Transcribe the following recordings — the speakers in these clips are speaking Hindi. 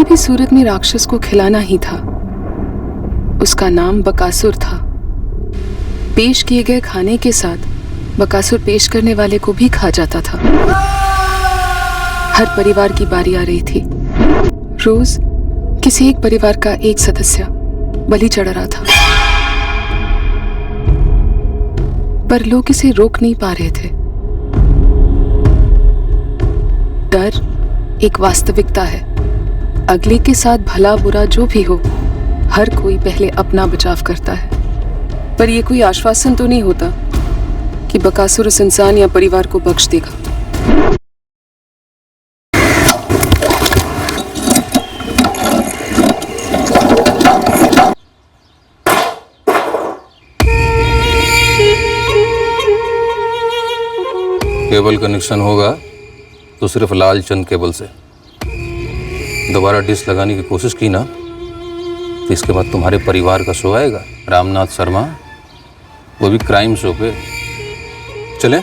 भी सूरत में राक्षस को खिलाना ही था। उसका नाम बकासुर था। पेश किए गए खाने के साथ बकासुर पेश करने वाले को भी खा जाता था। हर परिवार की बारी आ रही थी। रोज किसी एक परिवार का एक सदस्य बलि चढ़ रहा था, पर लोग इसे रोक नहीं पा रहे थे। डर एक वास्तविकता है। अगले के साथ भला बुरा जो भी हो, हर कोई पहले अपना बचाव करता है। पर यह कोई आश्वासन तो नहीं होता कि बकासुर उस इंसान या परिवार को बख्श देगा। केबल कनेक्शन होगा तो सिर्फ लालचंद केबल से। दोबारा डिश लगाने की कोशिश की ना तो इसके बाद तुम्हारे परिवार का शो आएगा, रामनाथ शर्मा, वो भी क्राइम शो पे। चले?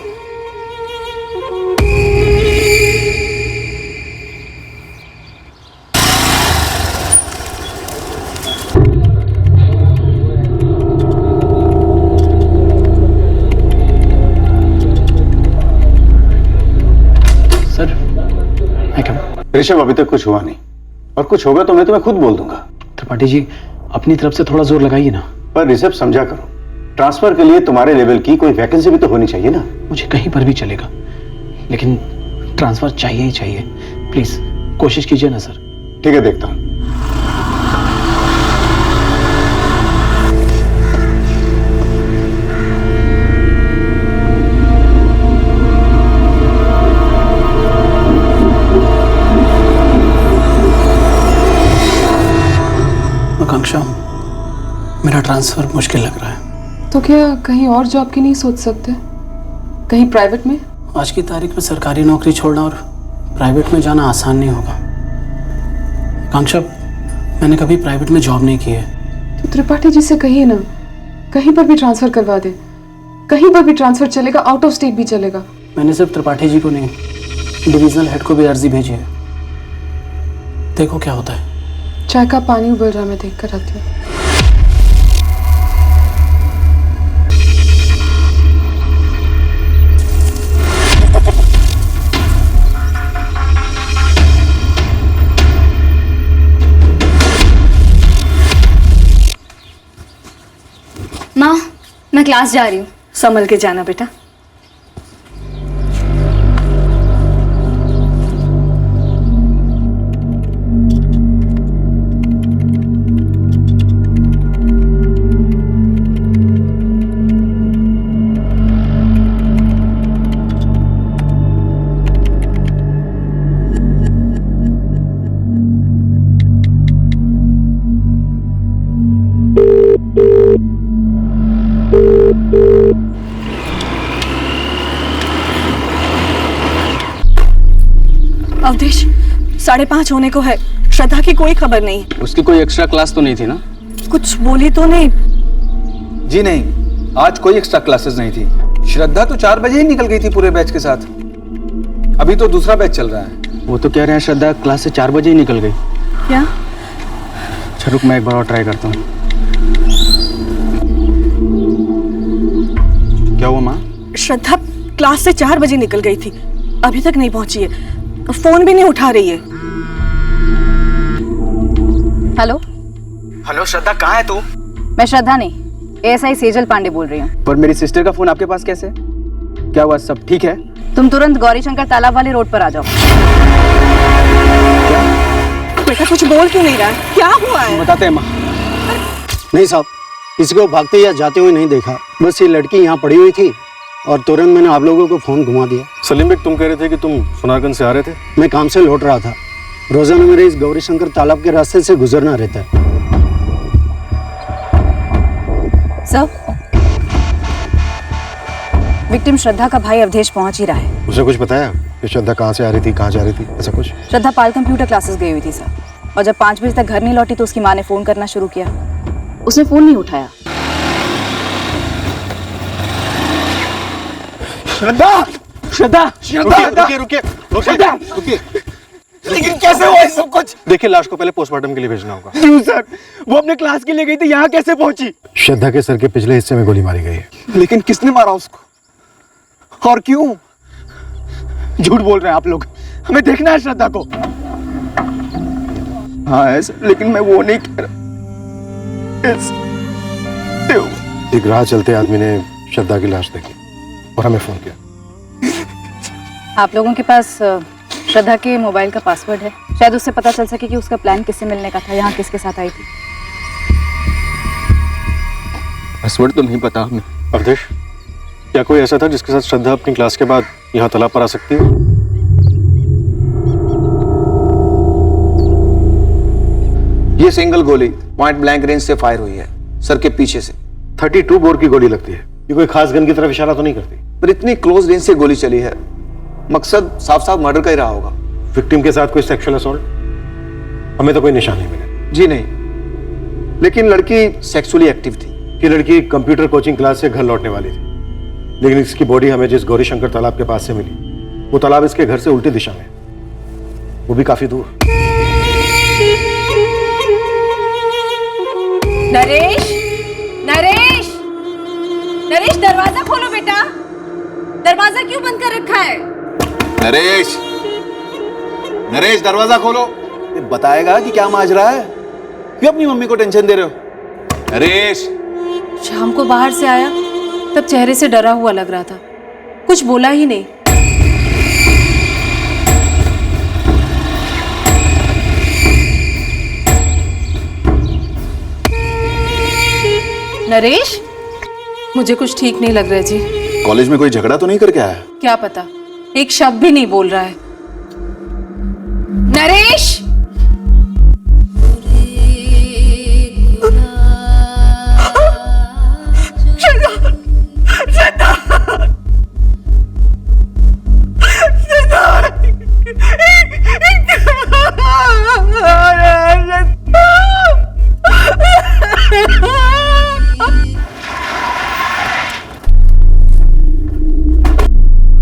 ऋषभ, अभी तक कुछ हुआ नहीं, और कुछ होगा तो मैं तुम्हें खुद बोल दूंगा। त्रिपाठी जी, अपनी तरफ से थोड़ा जोर लगाइए ना। पर ऋषभ, समझा करो, ट्रांसफर के लिए तुम्हारे लेवल की कोई वैकेंसी भी तो होनी चाहिए ना। मुझे कहीं पर भी चलेगा, लेकिन ट्रांसफर चाहिए ही चाहिए। प्लीज कोशिश कीजिए ना सर। ठीक है, देखता हूं। आकांक्षा, मेरा ट्रांसफर मुश्किल लग रहा है। तो क्या कहीं और जॉब की नहीं सोच सकते? कहीं प्राइवेट में? आज की तारीख में सरकारी नौकरी छोड़ना और प्राइवेट में जाना आसान नहीं होगा। आकांक्षा, मैंने कभी प्राइवेट में जॉब नहीं की है। तो त्रिपाठी जी से कहिए ना, कहीं पर भी ट्रांसफर करवा दे। कहीं पर भी ट्रांसफर चलेगा, आउट ऑफ स्टेट भी चलेगा। मैंने सिर्फ त्रिपाठी जी को नहीं, डिविजनल हेड को भी अर्जी भेजी है। देखो क्या होता है। चाय का पानी उबल रहा, मैं देख कर आती हूँ। माँ, मैं क्लास जा रही हूँ। संभल के जाना बेटा। अवधेश, 5:30 होने को है। श्रद्धा की कोई खबर नहीं। उसकी कोई एक्स्ट्रा क्लास तो नहीं थी ना? कुछ बोली तो नहीं? जी नहीं, आज कोई एक्स्ट्रा क्लासेस नहीं थी। श्रद्धा तो 4 बजे ही निकल गई थी पूरे बैच के साथ। अभी तो दूसरा बैच चल रहा है। वो तो कह रहे हैं श्रद्धा क्लास से 4 बजे ही निकल गई। क्या? अच्छा रुक, मैं एक बार और ट्राई करता हूँ। क्या हुआ माँ? श्रद्धा क्लास से 4 बजे निकल गई थी, अभी तक नहीं पहुंची है। फोन भी नहीं उठा रही है। हेलो हेलो श्रद्धा, कहाँ है तू? मैं श्रद्धा नहीं, एएसआई सेजल पांडे बोल रही हूँ। पर मेरी सिस्टर का फोन आपके पास कैसे? क्या हुआ, सब ठीक है? तुम तुरंत गौरी शंकर तालाब वाले रोड पर आ जाओ। बेटा कुछ बोल क्यों नहीं रहा है? क्या हुआ है? बताते हैं माँ। नहीं साहब, किसी को भागते या जाते हुए नहीं देखा। बस ये लड़की यहाँ पड़ी हुई थी और तुरंत मैंने आप लोगों को फोन घुमा दिया। सलीम बेग, तुम कह रहे थे कि तुम सुनारगंज से आ रहे थे? मैं काम से लौट रहा था। रोजाना मेरे इस गौरी शंकर तालाब के रास्ते से गुजरना रहता है। सर, विक्टिम श्रद्धा का भाई अवधेश पहुंच ही रहा है। उसे कुछ बताया कि श्रद्धा कहाँ से आ रही थी, कहाँ जा रही थी, ऐसा कुछ? श्रद्धा पाल कंप्यूटर क्लासेस गई हुई थी सर, और जब 5 बजे तक घर नहीं लौटी तो उसकी माँ ने फोन करना शुरू किया। उसने फोन नहीं उठाया। श्रद्धा, श्रद्धा, श्रद्धा, रुकिए रुकिए रुकिए रुकिए। लेकिन कैसे हुआ ये सब कुछ? देखिए लाश को पहले पोस्टमार्टम के लिए भेजना होगा। क्यों सर? वो अपने क्लास के लिए गई थी, यहाँ कैसे पहुंची? श्रद्धा के सर के पिछले हिस्से में गोली मारी गई है। लेकिन किसने मारा उसको और क्यों? झूठ बोल रहे हैं आप लोग, हमें देखना है श्रद्धा को। हाँ है सर, लेकिन मैं वो नहीं कह रहा। एक राह चलते आदमी ने श्रद्धा की लाश देखी और हमें फोन किया। आप लोगों के पास श्रद्धा के मोबाइल का पासवर्ड है, शायद उससे पता चल सके कि उसका प्लान किससे मिलने का था, यहाँ किसके साथ आई थी। पासवर्ड तो नहीं पता हमें। अवधेश, क्या कोई ऐसा था जिसके साथ श्रद्धा अपनी क्लास के बाद यहाँ तालाब पर आ सकती है? ये सिंगल गोली पॉइंट ब्लैंक रेंज से फायर हुई है, सर के पीछे से। 32 बोर की गोली लगती है। ये कोई खास गन की तरफ इशारा तो नहीं करती? पर इतनी क्लोज रेंज से गोली चली है, मकसद साफ साफ मर्डर का ही रहा होगा। विक्टिम के साथ कोई सेक्सुअल असॉल्ट? हमें तो कोई निशान नहीं मिला। जी नहीं, लेकिन लड़की सेक्सुअली एक्टिव थी। ये लड़की कंप्यूटर कोचिंग क्लास से घर लौटने वाली थी, लेकिन इसकी बॉडी हमें जिस गौरीशंकर तालाब के पास से मिली, वो तालाब इसके घर से उल्टी दिशा में, वो भी काफी दूर। नरेश, नरेश, नरेश, दरवाजा खोलो बेटा। दरवाजा क्यों बंद कर रखा है? नरेश, नरेश दरवाजा खोलो। ये बताएगा कि क्या माजरा है? क्यों अपनी मम्मी को टेंशन दे रहे हो? नरेश। शाम को बाहर से आया तब चेहरे से डरा हुआ लग रहा था, कुछ बोला ही नहीं। नरेश, मुझे कुछ ठीक नहीं लग रहा है जी। कॉलेज में कोई झगड़ा तो नहीं करके आया? क्या पता, एक शब्द भी नहीं बोल रहा है। नरेश,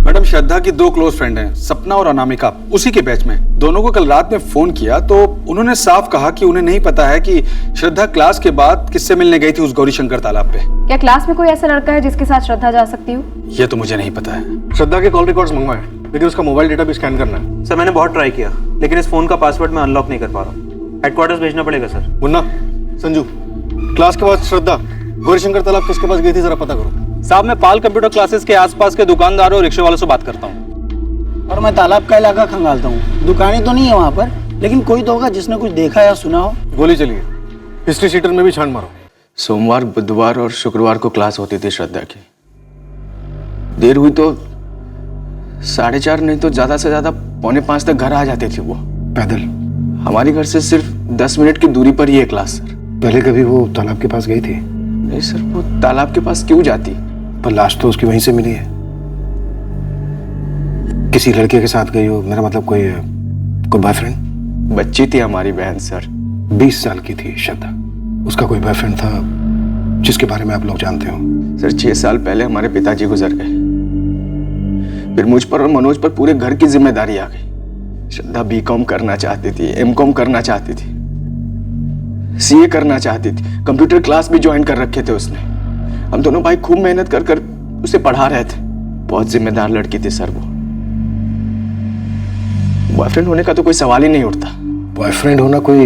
मैडम, श्रद्धा की दो क्लोज फ्रेंड हैं, सपना और अनामिका, उसी के बैच में। दोनों को कल रात में फोन किया तो उन्होंने साफ कहा कि उन्हें नहीं पता है कि श्रद्धा क्लास के बाद किससे मिलने गई थी उस गौरीशंकर तालाब पे। क्या क्लास में कोई ऐसा लड़का है जिसके साथ श्रद्धा जा सकती हो? ये तो मुझे नहीं पता है। श्रद्धा के कॉल रिकॉर्ड्स मंगवाए, लेकिन उसका मोबाइल डेटा भी स्कैन करना है। सर मैंने बहुत ट्राई किया, लेकिन इस फोन का पासवर्ड मैं अनलॉक नहीं कर पा रहा हूँ। हेडक्वार्टर्स भेजना पड़ेगा सर। मुन्ना, संजू, क्लास के बाद श्रद्धा गौरीशंकर तालाब किसके पास गई थी, जरा पता करो। साहब, मैं पाल कंप्यूटर क्लासेस के आसपास के दुकानदारों और रिक्शे वालों से बात करता हूँ। और मैं तालाब का इलाका खंगालता हूँ। दुकानें तो नहीं है वहाँ पर, लेकिन कोई तो होगा जिसने कुछ देखा या सुना हो। गोली चली है, हिस्ट्री शीटर में भी छान मारो। सोमवार, बुधवार और शुक्रवार को क्लास होती थी श्रद्धा की। देर हुई तो 4:30 नहीं तो ज्यादा से ज्यादा 4:45 तक घर आ जाती थी वो पैदल। हमारे घर से सिर्फ 10 मिनट की दूरी पर ही है क्लास सर। पहले कभी वो तालाब के पास गई थी? नहीं सर, वो तालाब के पास क्यों जाती? पर लाश तो उसकी वहीं से मिली है। किसी लड़के के साथ गई हो, मेरा मतलब कोई बॉयफ्रेंड? बच्ची थी हमारी बहन सर, 20 साल की थी श्रद्धा। उसका कोई बॉयफ्रेंड था जिसके बारे में आप लोग जानते हो? सर 6 साल पहले हमारे पिताजी गुजर गए, फिर मुझ पर और मनोज पर पूरे घर की जिम्मेदारी आ गई। श्रद्धा B.Com करना चाहती थी, M.Com करना चाहती थी, CA करना चाहती थी, कंप्यूटर क्लास भी ज्वाइन कर रखे थे उसने। हम दोनों भाई खूब मेहनत कर कर उसे पढ़ा रहे थे। बहुत जिम्मेदार लड़की थी सर वो। बॉयफ्रेंड होने का तो कोई सवाल ही नहीं उठता। बॉयफ्रेंड होना कोई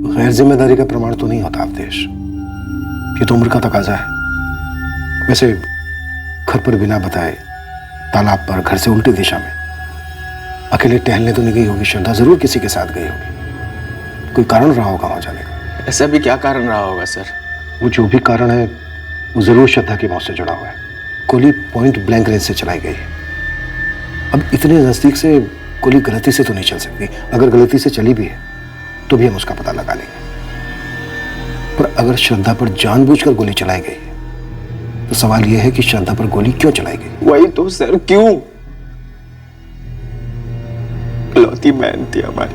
गैर जिम्मेदारी का प्रमाण तो नहीं होता अवधेश, ये तो उम्र का तकाजा है। वैसे घर पर बिना बताए तालाब पर घर से उल्टी दिशा में अकेले टहलने तो नहीं गई होगी श्रद्धा, जरूर किसी के साथ गई होगी। कोई कारण रहा होगा वहां जाने का। ऐसा भी क्या कारण रहा होगा सर? वो जो भी कारण है वो जरूर श्रद्धा की मौत से जुड़ा हुआ है। गोली पॉइंट ब्लैंक रेंज से चलाई गई है। अब इतने नजदीक से गोली गलती से तो नहीं चल सकती। अगर गलती से चली भी है तो भी हम उसका पता लगा लेंगे। पर अगर श्रद्धा पर जानबूझकर गोली चलाई गई है तो सवाल यह है कि श्रद्धा पर गोली क्यों चलाई गई? वही तो सर, क्यों? लौती बहन थी हमारी,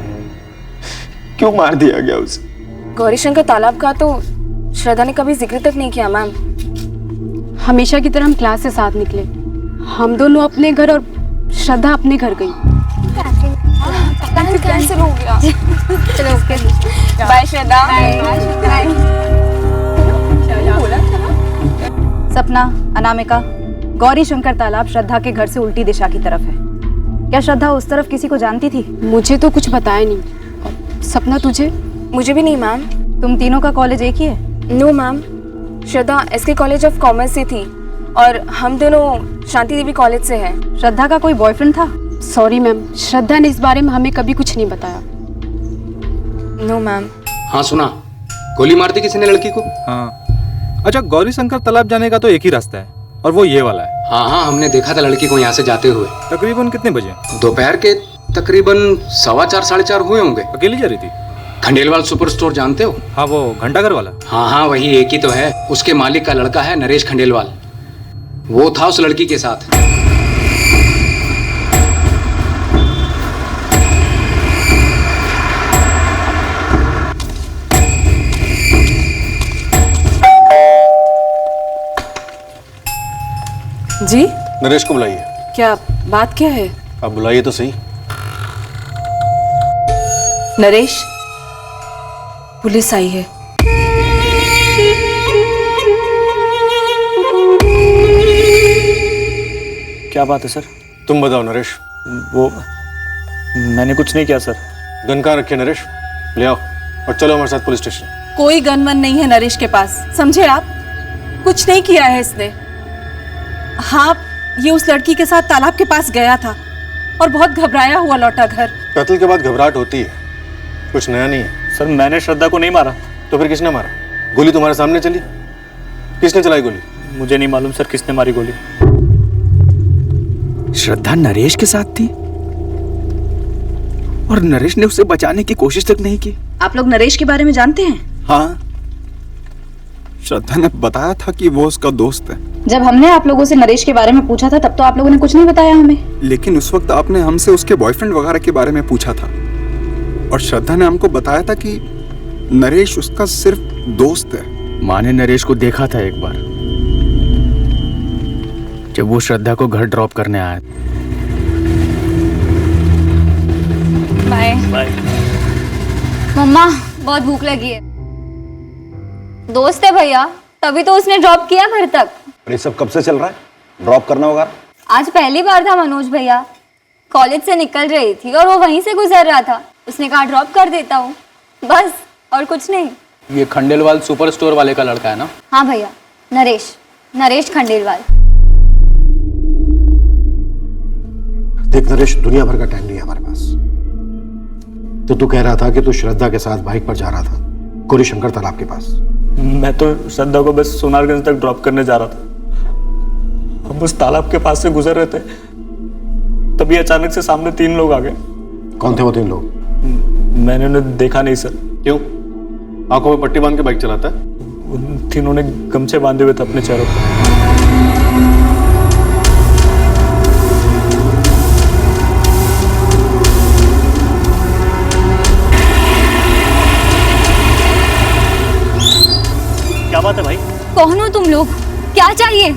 क्यों मार दिया गया उसे? गौरीशंकर तालाब का तो श्रद्धा ने कभी जिक्र तक नहीं किया मैम। हमेशा की तरह हम क्लास से साथ निकले, हम दोनों अपने घर और श्रद्धा अपने घर गई। कैंसिल हो गया। चलो ओके, बाय श्रद्धा। सपना, अनामिका, गौरी शंकर तालाब श्रद्धा के घर से उल्टी दिशा की तरफ है। क्या श्रद्धा उस तरफ किसी को जानती थी? मुझे तो कुछ बताया नहीं। सपना तुझे? मुझे भी नहीं मैम। तुम तीनों का कॉलेज एक ही है? No ma'am, Shraddha SK college of commerce से थी और हम दोनों शांति देवी कॉलेज से हैं। श्रद्धा का कोई बॉयफ्रेंड था? सॉरी मैम, श्रद्धा ने इस बारे में हमें कभी कुछ नहीं बताया। No ma'am. हाँ सुना, गोली मार दी किसी ने लड़की को। हाँ, अच्छा गौरी शंकर तालाब जाने का तो एक ही रास्ता है और वो ये वाला है। हाँ, हमने देखा था लड़की को यहाँ से जाते हुए। तकरीबन कितने बजे? दोपहर के तकरीबन 4:15 साढ़े 4 हुए होंगे। अकेली जा रही थी? खंडेलवाल सुपर स्टोर जानते हो? हाँ, वो घंटाघर वाला। हाँ, वही एक ही तो है। उसके मालिक का लड़का है नरेश खंडेलवाल, वो था उस लड़की के साथ। जी? नरेश को बुलाइए। क्या बात क्या है? आप बुलाइए तो सही। नरेश, पुलिस आई है। क्या बात है सर? तुम बताओ नरेश। वो मैंने कुछ नहीं किया सर। गन कहाँ रखे नरेश? ले आओ और चलो हमारे साथ पुलिस स्टेशन। कोई गन वन नहीं है नरेश के पास, समझे आप? कुछ नहीं किया है इसने। हाँ, ये उस लड़की के साथ तालाब के पास गया था और बहुत घबराया हुआ लौटा घर। कत्ल के बाद घबराहट होती है, कुछ नया नहीं है। सर मैंने श्रद्धा को नहीं मारा। तो फिर किसने मारा? गोली तुम्हारे सामने चली, किसने चलाई गोली? मुझे नहीं मालूम सर किसने मारी गोली। श्रद्धा नरेश के साथ थी और नरेश ने उसे बचाने की कोशिश तक नहीं की। आप लोग नरेश के बारे में जानते हैं? हाँ, श्रद्धा ने बताया था कि वो उसका दोस्त है। जब हमने आप लोगों से नरेश के बारे में पूछा था तब तो आप लोगों ने कुछ नहीं बताया हमें। लेकिन उस वक्त आपने हमसे उसके बॉयफ्रेंड वगैरह के बारे में पूछा था और श्रद्धा ने हमको बताया था कि नरेश उसका सिर्फ दोस्त है। माँ ने नरेश को देखा था एक बार जब वो श्रद्धा को घर ड्रॉप करने आया। बाय। मम्मा, बहुत भूख लगी है। दोस्त है भैया, तभी तो उसने ड्रॉप किया घर तक। ये सब कब से चल रहा है? ड्रॉप करना होगा? आज पहली बार था मनोज भैया। कॉलेज से निकल रही थी और वो वहीं से गुजर रहा था। उसने कहा ड्रॉप कर देता हूँ, बस, और कुछ नहीं। ये खंडेलवाल सुपर स्टोर वाले का लड़का है ना? हाँ भैया, नरेश खंडेलवाल। देख नरेश, दुनिया भर का टाइम नहीं है हमारे पास। तो तू कह रहा था कि तू श्रद्धा के साथ बाइक पर जा रहा था गौरी शंकर तालाब के पास। मैं तो श्रद्धा को बस सोनारगंज तक ड्रॉप करने जा रहा था। हम उस तालाब के पास से गुजर रहे थे, तभी अचानक से सामने 3 लोग आ गए। कौन थे वो 3 लोग? मैंने उन्हें देखा नहीं सर। क्यों? आंखों में पट्टी बांध के बाइक चलाता है? उन तीनों ने गमछे बांधे हुए थे अपने चेहरों पर। क्या बात है भाई? कौन हो तुम लोग? क्या चाहिए?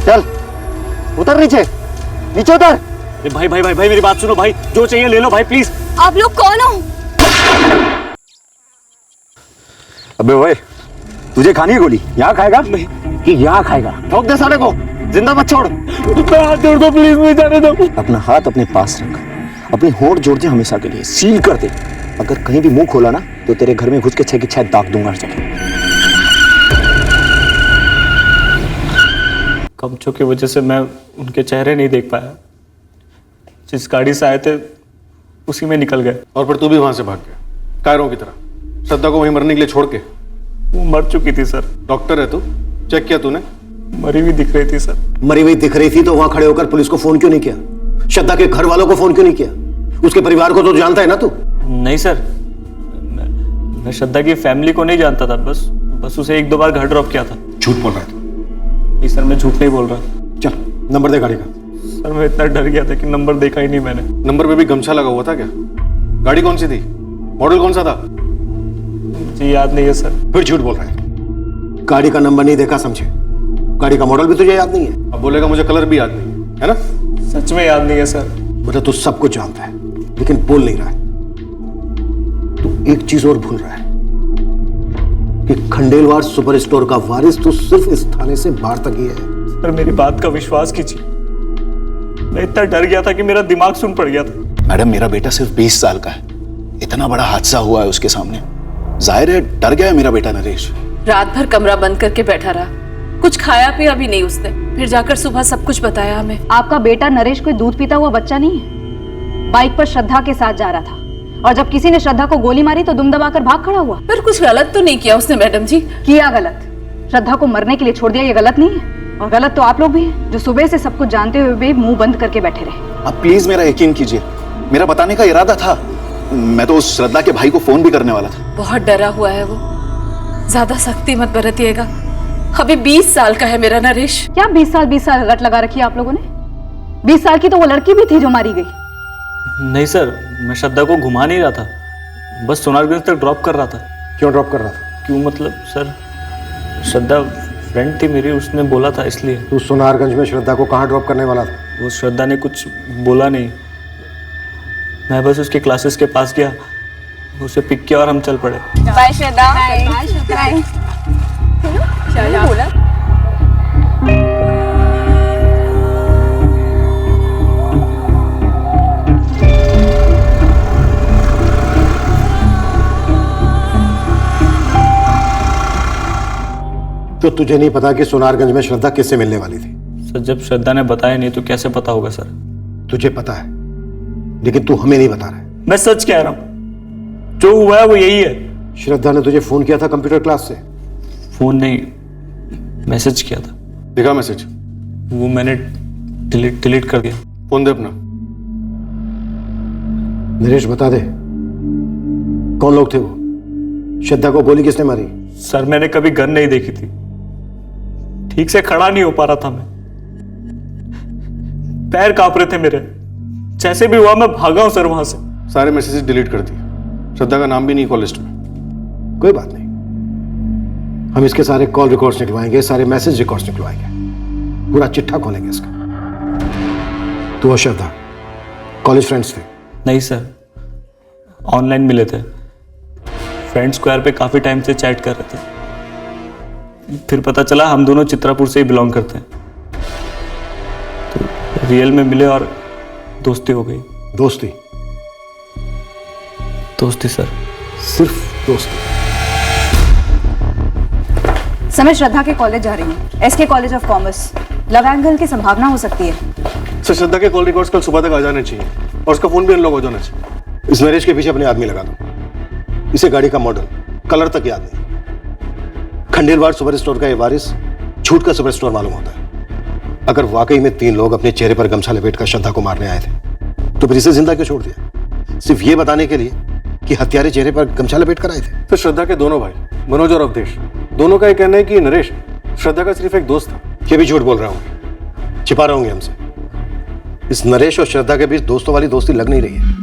चल उतर, नीचे उतर। भाई मेरी बात सुनो भाई, जो चाहिए ले लो भाई प्लीज। आप लोग कौन हो? अबे ओए, तुझे खानी है गोली? यहाँ खाएगा कि यहाँ खाएगा? ठोक दे साले को, जिंदा मत छोड़। हाथ जोड़ दो प्लीज, मुझे जाने दो। अपना हाथ अपने पास रख, अपने होंठ जोड़ दे हमेशा के लिए, सील कर दे। अगर कहीं भी मुंह खोला ना तो तेरे घर में घुस के 6 की 6 दाग दूंगा हर जगह। कमचों की वजह से मैं उनके चेहरे नहीं देख पाया। जिस गाड़ी से आए थे उसी में निकल गए। और फिर तू भी वहां से भाग गया कायरों की तरह, श्रद्धा को वहीं मरने के लिए छोड़ के? वो मर चुकी थी सर। डॉक्टर है तू? चेक किया तूने? मरी हुई दिख रही थी सर। मरी हुई दिख रही थी तो वहां खड़े होकर पुलिस को फोन क्यों नहीं किया? श्रद्धा के घर वालों को फोन क्यों नहीं किया? उसके परिवार को तो जानता है ना तू? नहीं सर, मैं श्रद्धा की फैमिली को नहीं जानता था, बस उसे 1-2 बार घर ड्रॉप किया था। झूठ बोल रहा है तू? नहीं सर, मैं झूठ नहीं बोल रहा। चल नंबर दे गाड़ी का। सर मैं इतना डर गया था कि नंबर देखा ही नहीं मैंने। नंबर पे भी गमछा लगा हुआ था क्या? गाड़ी कौन सी थी? मॉडल कौन सा था? जी याद नहीं है सर। फिर झूठ बोल रहा है। गाड़ी का नंबर नहीं देखा समझे, गाड़ी का मॉडल भी तुझे याद नहीं है। अब बोलेगा मुझे कलर भी याद नहीं है ना? सच में याद नहीं है सर। मतलब तू सब कुछ जानता है, लेकिन बोल नहीं रहा है। तू एक चीज और भूल रहा है कि खंडेलवाल सुपर स्टोर का वारिस तो सिर्फ इस थाने से बाहर तक ही है। सर मेरी बात का विश्वास कीजिए, मैं इतना डर गया था कि मेरा दिमाग सुन पड़ गया था। मैडम मेरा बेटा सिर्फ 20 साल का है, इतना बड़ा हादसा हुआ है उसके सामने, जाहिर है डर गया है मेरा बेटा नरेश। रात भर कमरा बंद करके बैठा रहा, कुछ खाया पिया भी नहीं उसने, फिर जाकर सुबह सब कुछ बताया हमें। आपका बेटा नरेश कोई दूध पीता हुआ बच्चा नहीं है। बाइक पर श्रद्धा के साथ जा रहा था और जब किसी ने श्रद्धा को गोली मारी तो दुम दबाकर भाग खड़ा हुआ। पर कुछ गलत तो नहीं किया उसने मैडम जी। किया गलत, श्रद्धा को मरने के लिए छोड़ दिया, ये गलत नहीं है। और गलत तो आप लोग भी हैं जो सुबह से सब कुछ जानते हुए भी मुंह बंद करके बैठे रहे। आप प्लीज मेरा यकीन कीजिए, मेरा बताने का इरादा था, मैं तो उस श्रद्धा के भाई को फोन भी करने वाला था। बहुत डरा हुआ है वो, ज्यादा सख्ती मत बरतिएगा, अभी 20 साल का है मेरा नरेश। क्या 20 साल रट लगा रखी है आप लोगों ने? 20 साल की तो वो लड़की भी थी जो मारी गई। नहीं सर, मैं श्रद्धा को घुमा नहीं रहा था, बस सोनारगंज तक ड्रॉप कर रहा था। क्यों ड्रॉप कर रहा था? क्यों मतलब सर, श्रद्धा फ्रेंड थी मेरी, उसने बोला था इसलिए। तू सोनारगंज में श्रद्धा को कहाँ ड्रॉप करने वाला था? वो श्रद्धा ने कुछ बोला नहीं, मैं बस उसके क्लासेस के पास गया, उसे पिक किया और हम चल पड़े। बाय श्रद्धा। बाय श्रद्धा। बोला तो तुझे नहीं पता कि सोनारगंज में श्रद्धा किससे मिलने वाली थी? सर जब श्रद्धा ने बताया नहीं तो कैसे पता होगा सर? तुझे पता है लेकिन तू हमें नहीं बता रहा है। मैं सच कह रहा हूं, जो हुआ है वो यही है। श्रद्धा ने तुझे फोन किया था कंप्यूटर क्लास से? फोन नहीं, मैसेज किया था। दिखा मैसेज। वो मैंने डिलीट कर दिया। फोन दे अपना। नरेश बता दे कौन लोग थे वो? श्रद्धा को गोली किसने मारी? सर मैंने कभी गन नहीं देखी थी, ठीक से खड़ा नहीं हो पा रहा था मैं, पैर कांप रहे थे मेरे, जैसे भी हुआ मैं भागा हूं सर वहां से। सारे मैसेजेस डिलीट कर दिए, श्रद्धा का नाम भी नहीं कॉल लिस्ट में। कोई बात नहीं, हम इसके सारे कॉल रिकॉर्ड्स निकलवाएंगे, सारे मैसेज रिकॉर्ड्स निकलवाएंगे, पूरा चिट्ठा खोलेंगे इसका। तू और श्रद्धा कॉलेज फ्रेंड्स थे? नहीं सर, ऑनलाइन मिले थे, फ्रेंड स्क्वायर पे काफी टाइम से चैट कर रहे थे, फिर पता चला हम दोनों चित्रापुर से ही बिलोंग करते हैं, तो रियल में मिले और दोस्ती हो गई। दोस्ती? दोस्ती सर, सिर्फ दोस्ती? समय श्रद्धा के कॉलेज जा रही है, SK college of commerce. Love angle की संभावना हो सकती है। सर श्रद्धा के कॉल रिकॉर्ड्स कल सुबह तक आ जाने चाहिए और उसका फोन भी अनलॉक हो जाना चाहिए। इस नरेश के पीछे अपने आदमी लगा दो, इसे गाड़ी का मॉडल कलर तक याद नहीं। खंडेलवाल सुपर स्टोर का ये वारिस झूठ का सुपर स्टोर मालूम होता है। अगर वाकई में 3 लोग अपने चेहरे पर गमछा लपेटकर श्रद्धा को मारने आए थे तो फिर इसे जिंदा क्यों छोड़ दिया? सिर्फ ये बताने के लिए कि हत्यारे चेहरे पर गमछा लपेट कर आए थे। तो श्रद्धा के दोनों भाई मनोज और अवधेश, दोनों का ये कहना है कि नरेश श्रद्धा का सिर्फ एक दोस्त था। ये भी झूठ बोल रहा हूं, छिपा रहे होंगे हमसे। इस नरेश और श्रद्धा के बीच दोस्तों वाली दोस्ती लग नहीं रही है।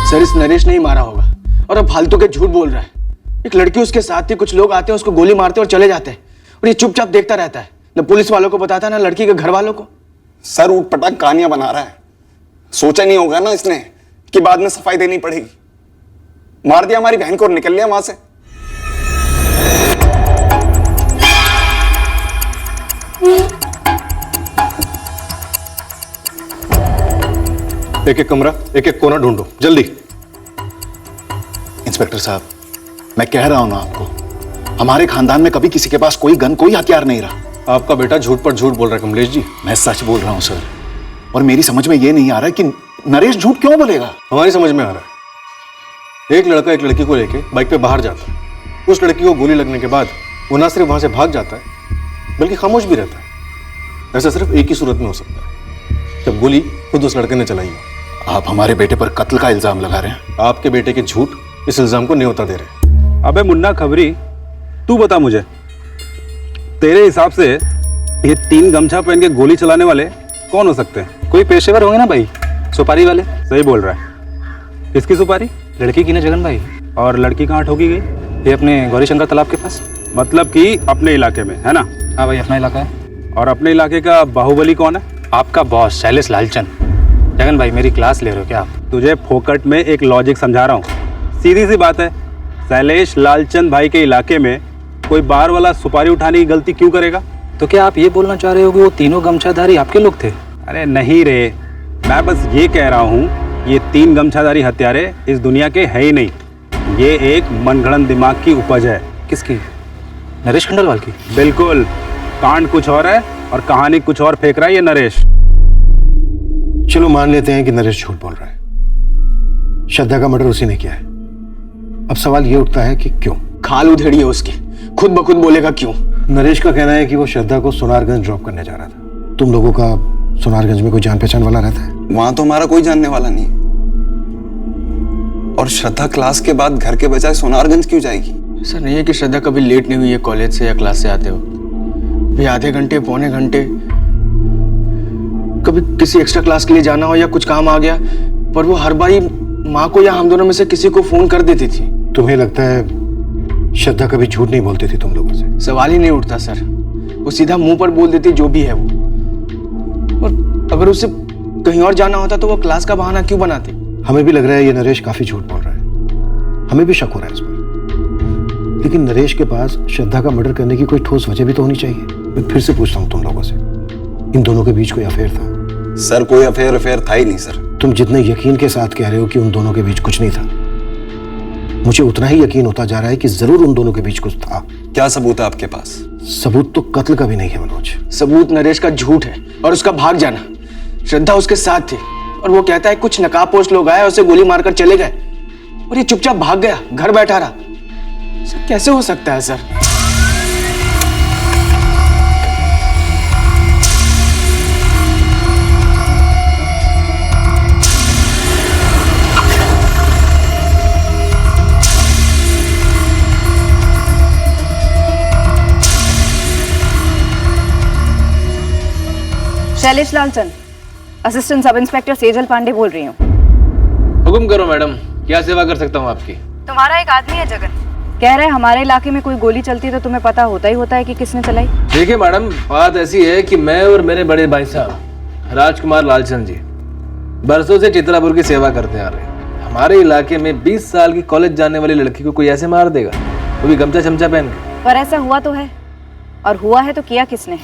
सर इस नरेश ने ही मारा होगा और अब फालतू के झूठ बोल रहा है। एक लड़की उसके साथ थी, कुछ लोग आते हैं उसको गोली मारते और चले जाते हैं और ये चुपचाप देखता रहता है, न पुलिस वालों को बताता ना लड़की के घर वालों को। सर ऊट पटाक कहानियां बना रहा है, सोचा नहीं होगा ना इसने कि बाद में सफाई देनी पड़ेगी। मार दिया हमारी बहन को और निकल लिया वहां से। एक एक कमरा, एक एक कोना ढूंढो जल्दी। इंस्पेक्टर साहब, मैं कह रहा हूं ना आपको, हमारे खानदान में कभी किसी के पास कोई गन, कोई हथियार नहीं रहा। आपका बेटा झूठ पर झूठ बोल रहा है कमलेश जी। मैं सच बोल रहा हूं सर, और मेरी समझ में यह नहीं आ रहा कि नरेश झूठ क्यों बोलेगा। हमारी समझ में आ रहा है। एक लड़का एक लड़की को लेके बाइक पे बाहर जाता है, उस लड़की को गोली लगने के बाद वो ना सिर्फ वहां से भाग जाता है बल्कि खामोश भी रहता है। ऐसा सिर्फ एक ही सूरत में हो सकता है, जब गोली खुद उस लड़के ने चलाई हो। आप हमारे बेटे पर कत्ल का इल्जाम लगा रहे हैं। आपके बेटे के झूठ इस इल्जाम को न्योता दे रहे हैं। अबे मुन्ना खबरी, तू बता मुझे, तेरे हिसाब से ये 3 गमछा पहन के गोली चलाने वाले कौन हो सकते हैं? कोई पेशेवर होंगे ना भाई, सुपारी वाले। सही बोल रहा है। किसकी सुपारी? लड़की की ना जगन भाई। और लड़की कहाँ ठोकी गई? ये अपने गौरीशंकर तालाब के पास। मतलब कि अपने इलाके में, है ना? हाँ भाई, अपना इलाका है। और अपने इलाके का बाहुबली कौन है? आपका बॉस शैलेश लालचंद। जगन भाई, मेरी क्लास ले रहे हो क्या आप? तुझे फोकट में एक लॉजिक समझा रहा हूँ। सीधी सी बात है, शैलेश लालचंद भाई के इलाके में कोई बाहर वाला सुपारी उठाने की गलती क्यों करेगा? तो क्या आप ये बोलना चाह रहे हो कि वो तीनों गमछाधारी आपके लोग थे? अरे नहीं रे, मैं बस ये कह रहा हूँ, ये 3 गमछाधारी हत्यारे इस दुनिया के है ही नहीं। ये एक मनगढ़ंत दिमाग की उपज है। किसकी? नरेश खंडेलवाल की? बिल्कुल। कांड कुछ और है और कहानी कुछ और फेंक रहा है ये नरेश। चलो मान लेते हैं कि नरेश झूठ बोल रहा है, श्रद्धा का मर्डर उसी ने किया है। अब सवाल ये उठता है कि क्यों? खाल उधेड़ी है उसकी, खुद ब खुद बोलेगा क्यों? नरेश का कहना है कि वो श्रद्धा को सोनारगंज ड्रॉप करने जा रहा था। तुम लोगों का सोनारगंज में कोई जान पहचान वाला रहता है? वहां तो हमारा कोई जानने वाला नहीं। और श्रद्धा क्लास के बाद घर के बजाय सोनारगंज क्यों जाएगी? सर नहीं है कि श्रद्धा कभी लेट नहीं हुई है कॉलेज से या क्लास से आते हो। भी आधे घंटे पौने घंटे कभी किसी एक्स्ट्रा क्लास के लिए जाना हो या कुछ काम आ गया, पर वो हर बार ही माँ को या हम दोनों में से किसी को फोन कर देती थी। तुम्हें लगता है श्रद्धा कभी झूठ नहीं बोलती थी तुम लोगों से? सवाल ही नहीं उठता सर, वो सीधा मुंह पर बोल देती जो भी है वो। और अगर उसे कहीं और जाना होता तो वो क्लास का बहाना क्यों बनाती? हमें भी लग रहा है ये नरेश काफी झूठ बोल रहा है, हमें भी शक हो रहा है इस पर। लेकिन नरेश के पास श्रद्धा का मर्डर करने की कोई ठोस वजह भी तो होनी चाहिए। मैं फिर से पूछता हूँ तुम लोगों से, इन दोनों के बीच कोई अफेयर था? सर कोई अफेयर था ही नहीं सर। तुम जितने यकीन के साथ कह रहे हो कि उन दोनों के बीच कुछ नहीं था, मुझे उतना ही यकीन होता जा रहा है कि जरूर उन दोनों के बीच कुछ था। क्या सबूत है आपके पास? सबूत तो कत्ल का भी नहीं है मनोज। सबूत नरेश का झूठ है और उसका भाग जाना। श्रद्धा उसके साथ थी और वो कहता है कुछ नकाबपोश लोग आए, उसे गोली मारकर चले गए और ये चुपचाप भाग गया, घर बैठा रहा। सर कैसे हो सकता है sir? Shailesh Lalchand, assistant sub inspector Sejal Pandey बोल रही हूँ। हुक्म करो मैडम, क्या सेवा कर सकता हूँ आपकी? तुम्हारा एक आदमी है जगन, कह रहे हमारे इलाके में कोई गोली चलती है तो तुम्हें पता होता ही होता है कि किसने चलाई। देखिए मैडम, बात ऐसी है कि मैं और मेरे बड़े भाई साहब राजकुमार लालचंद जी बरसों से चित्रापुर की सेवा करते आ रहे हैं। हमारे इलाके में 20 साल की कॉलेज जाने वाली लड़की को कोई ऐसे मार देगा, वो भी गमछा चमचा पहन के? पर ऐसा हुआ तो है, और हुआ है तो किया किसने?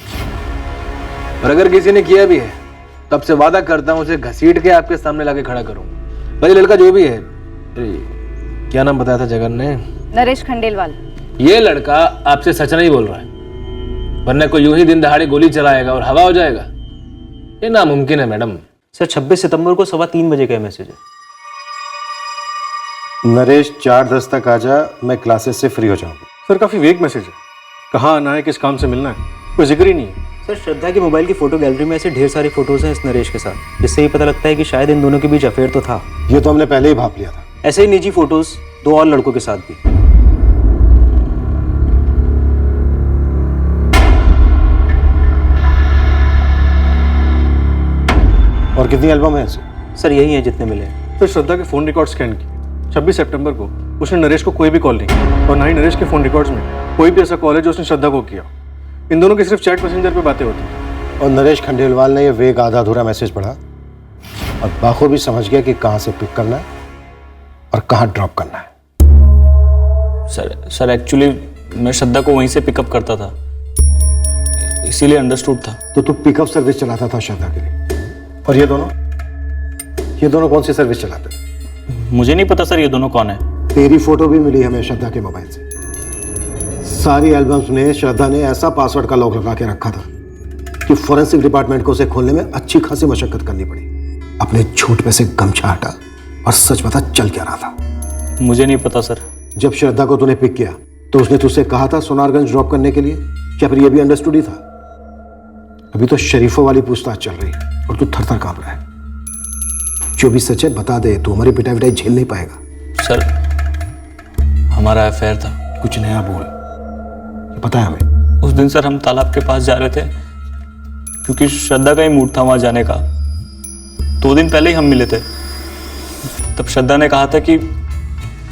और अगर किसी ने किया भी है तब से वादा करता हूँ उसे घसीट के आपके सामने लाके खड़ा करूँ। भाई लड़का जो भी है, क्या नाम बताया था जगन ने? नरेश खंडेलवाल। ये लड़का आपसे सच नहीं बोल रहा है, वरना कोई यूं ही दिन दहाड़े गोली चलाएगा और हवा हो जाएगा? ये नामुमकिन है मैडम। सर 26 सितंबर को 3:15 बजे का मैसेज है। नरेश 4:10 तक आ जा, मैं क्लासेस से फ्री हो जाऊंगा। सर काफी वेग मैसेज है, कहाँ आना है, किस काम से मिलना है, कोई जिक्र ही नहीं है। सर श्रद्धा की मोबाइल की फोटो गैलरी में ऐसे ढेर सारी फोटोज हैं इस नरेश के साथ, जिससे ये पता लगता है कि शायद इन दोनों के बीच अफेयर तो था। ये तो हमने पहले ही भाप लिया था। ऐसे ही निजी फोटोज 2 और लड़कों के साथ भी। और कितनी एल्बम है ऐसे? सर यही है जितने मिले। फिर श्रद्धा के फोन रिकॉर्ड स्कैन किए। 26 सितंबर को उसने नरेश को कोई भी कॉल नहीं किया और ना ही नरेश के फोन रिकॉर्ड्स में कोई भी ऐसा कॉल है जो उसने श्रद्धा को किया। इन दोनों की सिर्फ चैट मैसेंजर पे बातें होती हैं। और नरेश खंडेलवाल ने ये वेग आधा अधूरा मैसेज पढ़ा और बाखूबी समझ गया कि कहाँ से पिक करना है और कहाँ ड्रॉप करना है। सर एक्चुअली मैं श्रद्धा को वहीं से पिकअप करता था, इसीलिए अंडरस्टूड था। तो तू पिकअप सर्विस चलाता था श्रद्धा के लिए, और ये दोनों कौन सी सर्विस चलाते थे? मुझे नहीं पता सर ये दोनों कौन है। तेरी फोटो भी मिली हमें श्रद्धा के मोबाइल से। सारी एल्बम्स में श्रद्धा ने ऐसा पासवर्ड का लॉक लगा के रखा था कि फोरेंसिक डिपार्टमेंट को उसे खोलने में अच्छी खासी मशक्कत करनी पड़ी। अपने झूठ पे से गमछा हटा और सच बता चल क्या रहा था। मुझे नहीं पता सर। जब श्रद्धा को तूने पिक किया तो उसने तुझसे कहा था सोनारगंज ड्रॉप करने के लिए, क्या फिर ये भी अंडरस्टूड ही था? अभी तो शरीफों वाली पूछताछ चल रही है और तू थर-थर कांप रहा है। जो भी सच है बता दे, तू हमारी पिटाई विटाई झेल नहीं पाएगा। सर हमारा अफेयर था। कुछ नया बोल, ये पता है हमें। उस दिन सर हम तालाब के पास जा रहे थे, क्योंकि श्रद्धा का ही मूड था वहां जाने का। 2 दिन पहले ही हम मिले थे। तब श्रद्धा ने कहा था कि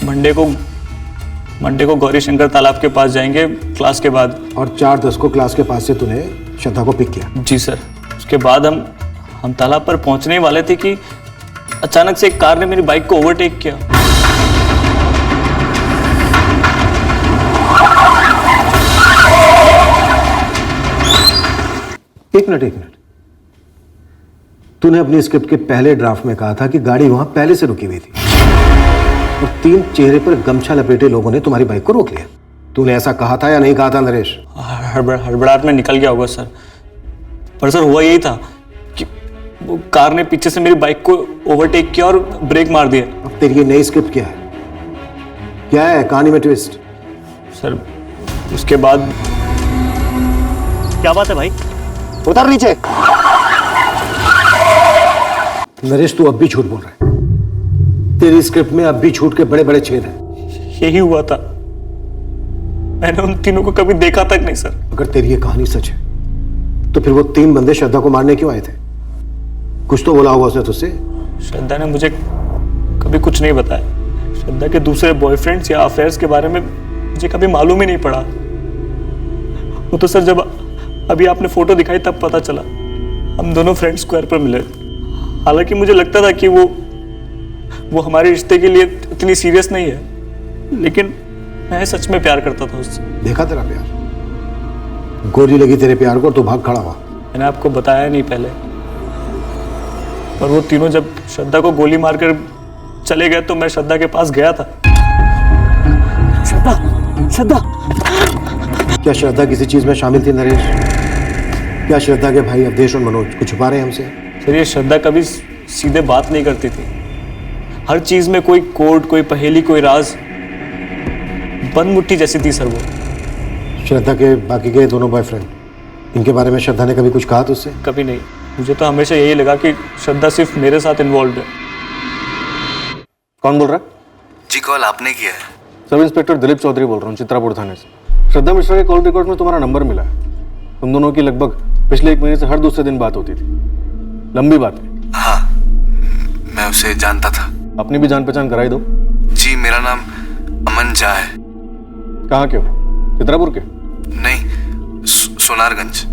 मंडे को गौरी शंकर तालाब के पास जाएंगे क्लास के बाद। और 4:10 को क्लास के पास से तूने श्रद्धा को पिक किया? जी सर। उसके बाद हम तालाब पर पहुंचने ही वाले थे कि अचानक से एक कार ने मेरी बाइक को ओवरटेक किया। एक मिनट। तूने अपनी स्क्रिप्ट के पहले ड्राफ्ट में कहा था कि गाड़ी वहां पहले से रुकी हुई थी और 3 चेहरे पर गमछा लपेटे लोगों ने तुम्हारी बाइक को रोक लिया। तूने ऐसा कहा था या नहीं कहा था नरेश? हड़बड़ाहट में निकल गया होगा सर। पर सर हुआ यही था कि वो कार ने पीछे से मेरी बाइक को ओवरटेक किया और ब्रेक मार दिया। अब तेरी ये नई स्क्रिप्ट क्या है? क्या है कहानी में ट्विस्ट? सर उसके बाद क्या बात है भाई? उतर नीचे। नरेश तू अब भी झूठ बोल रहा है। तेरी स्क्रिप्ट में अब भी झूठ के बड़े बड़े छेद हैं। यही हुआ था। मैंने उन तीनों को कभी देखा तक नहीं सर। अगर तेरी ये कहानी सच है तो फिर वो 3 बंदे श्रद्धा को मारने क्यों आए थे? कुछ तो बोला होगा उसने तुझसे? श्रद्धा ने मुझे कभी कुछ नहीं बताया। श्रद्धा के दूसरे बॉयफ्रेंड्स या अफेयर्स के बारे में मुझे कभी मालूम ही नहीं पड़ा। वो तो सर जब अभी आपने फोटो दिखाई तब पता चला। हम दोनों फ्रेंड्स स्क्वायर पर मिले। हालांकि मुझे लगता था कि वो हमारे रिश्ते के लिए इतनी सीरियस नहीं है, लेकिन मैं सच में प्यार करता था उससे। देखा तेरा प्यार, गोली लगी तेरे प्यार को तो भाग खड़ा हुआ। मैंने आपको बताया नहीं पहले, पर वो तीनों जब श्रद्धा को गोली मारकर चले गए तो मैं श्रद्धा के पास गया था। श्रद्धा क्या श्रद्धा किसी चीज में शामिल थी नरेश? क्या श्रद्धा के भाई अवधेश और मनोज कुछ छुपा रहे हैं हमसे? सर ये श्रद्धा कभी सीधे बात नहीं करती थी। हर चीज में कोई कोड, कोई पहेली, कोई राज। बंद मुट्ठी जैसी थी सर वो। श्रद्धा के बाकी के दोनों बॉयफ्रेंड, इनके बारे में श्रद्धा ने कभी कुछ कहा तुझसे? कभी नहीं। मुझे तो हमेशा यही लगा कि श्रद्धा सिर्फ मेरे साथ इन्वॉल्व है। कौन बोल रहा है? जी कॉल आपने किया है। सब इंस्पेक्टर दिलीप चौधरी बोल रहा हूँ, चित्रापुर थाने से। श्रद्धा मिश्रा के कॉल रिकॉर्ड में तुम्हारा नंबर मिला है। तुम दोनों की लगभग पिछले 1 महीने से हर दूसरे दिन बात होती थी। लंबी बात है। हाँ, मैं उसे जानता था। अपनी भी जान पहचान कराई दो। जी मेरा नाम अमन झा है। कहाँ के हो? चित्रापुर के? नहीं, सोनारगंज।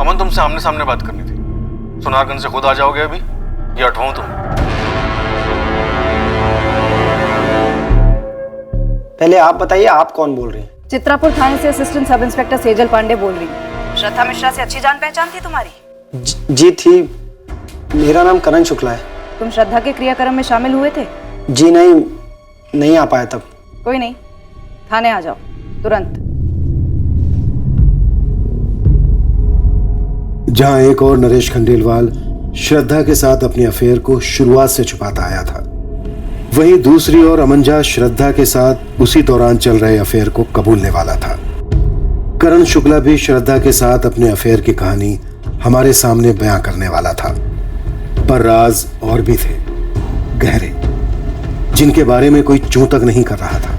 अमन तुमसे आमने सामने बात करनी थी। सोनारगंज से खुद आ जाओगे अभी या उठाऊं तुम? पहले आप बताइए, आप कौन बोल रही हैं? चित्रापुर थाने से assistant sub inspector Sejal Pandey बोल रही हूँ। श्रद्धा मिश्रा से अच्छी जान पहचान थी तुम्हारी? जी थी। मेरा नाम करण शुक्ला है। तुम श्रद्धा के क्रियाक्रम में शामिल हुए थे? जी नहीं आ पाया तब। कोई नहीं, थाने आ जाओ तुरंत। जहां एक और नरेश खंडेलवाल श्रद्धा के साथ अपने अफेयर को शुरुआत से छुपाता आया था, वहीं दूसरी ओर अमन झा श्रद्धा के साथ उसी दौरान चल रहे अफेयर को कबूलने वाला था। करण शुक्ला भी श्रद्धा के साथ अपने अफेयर की कहानी हमारे सामने बयां करने वाला था। पर राज और भी थे, गहरे, जिनके बारे में कोई चूं तक नहीं कर रहा था।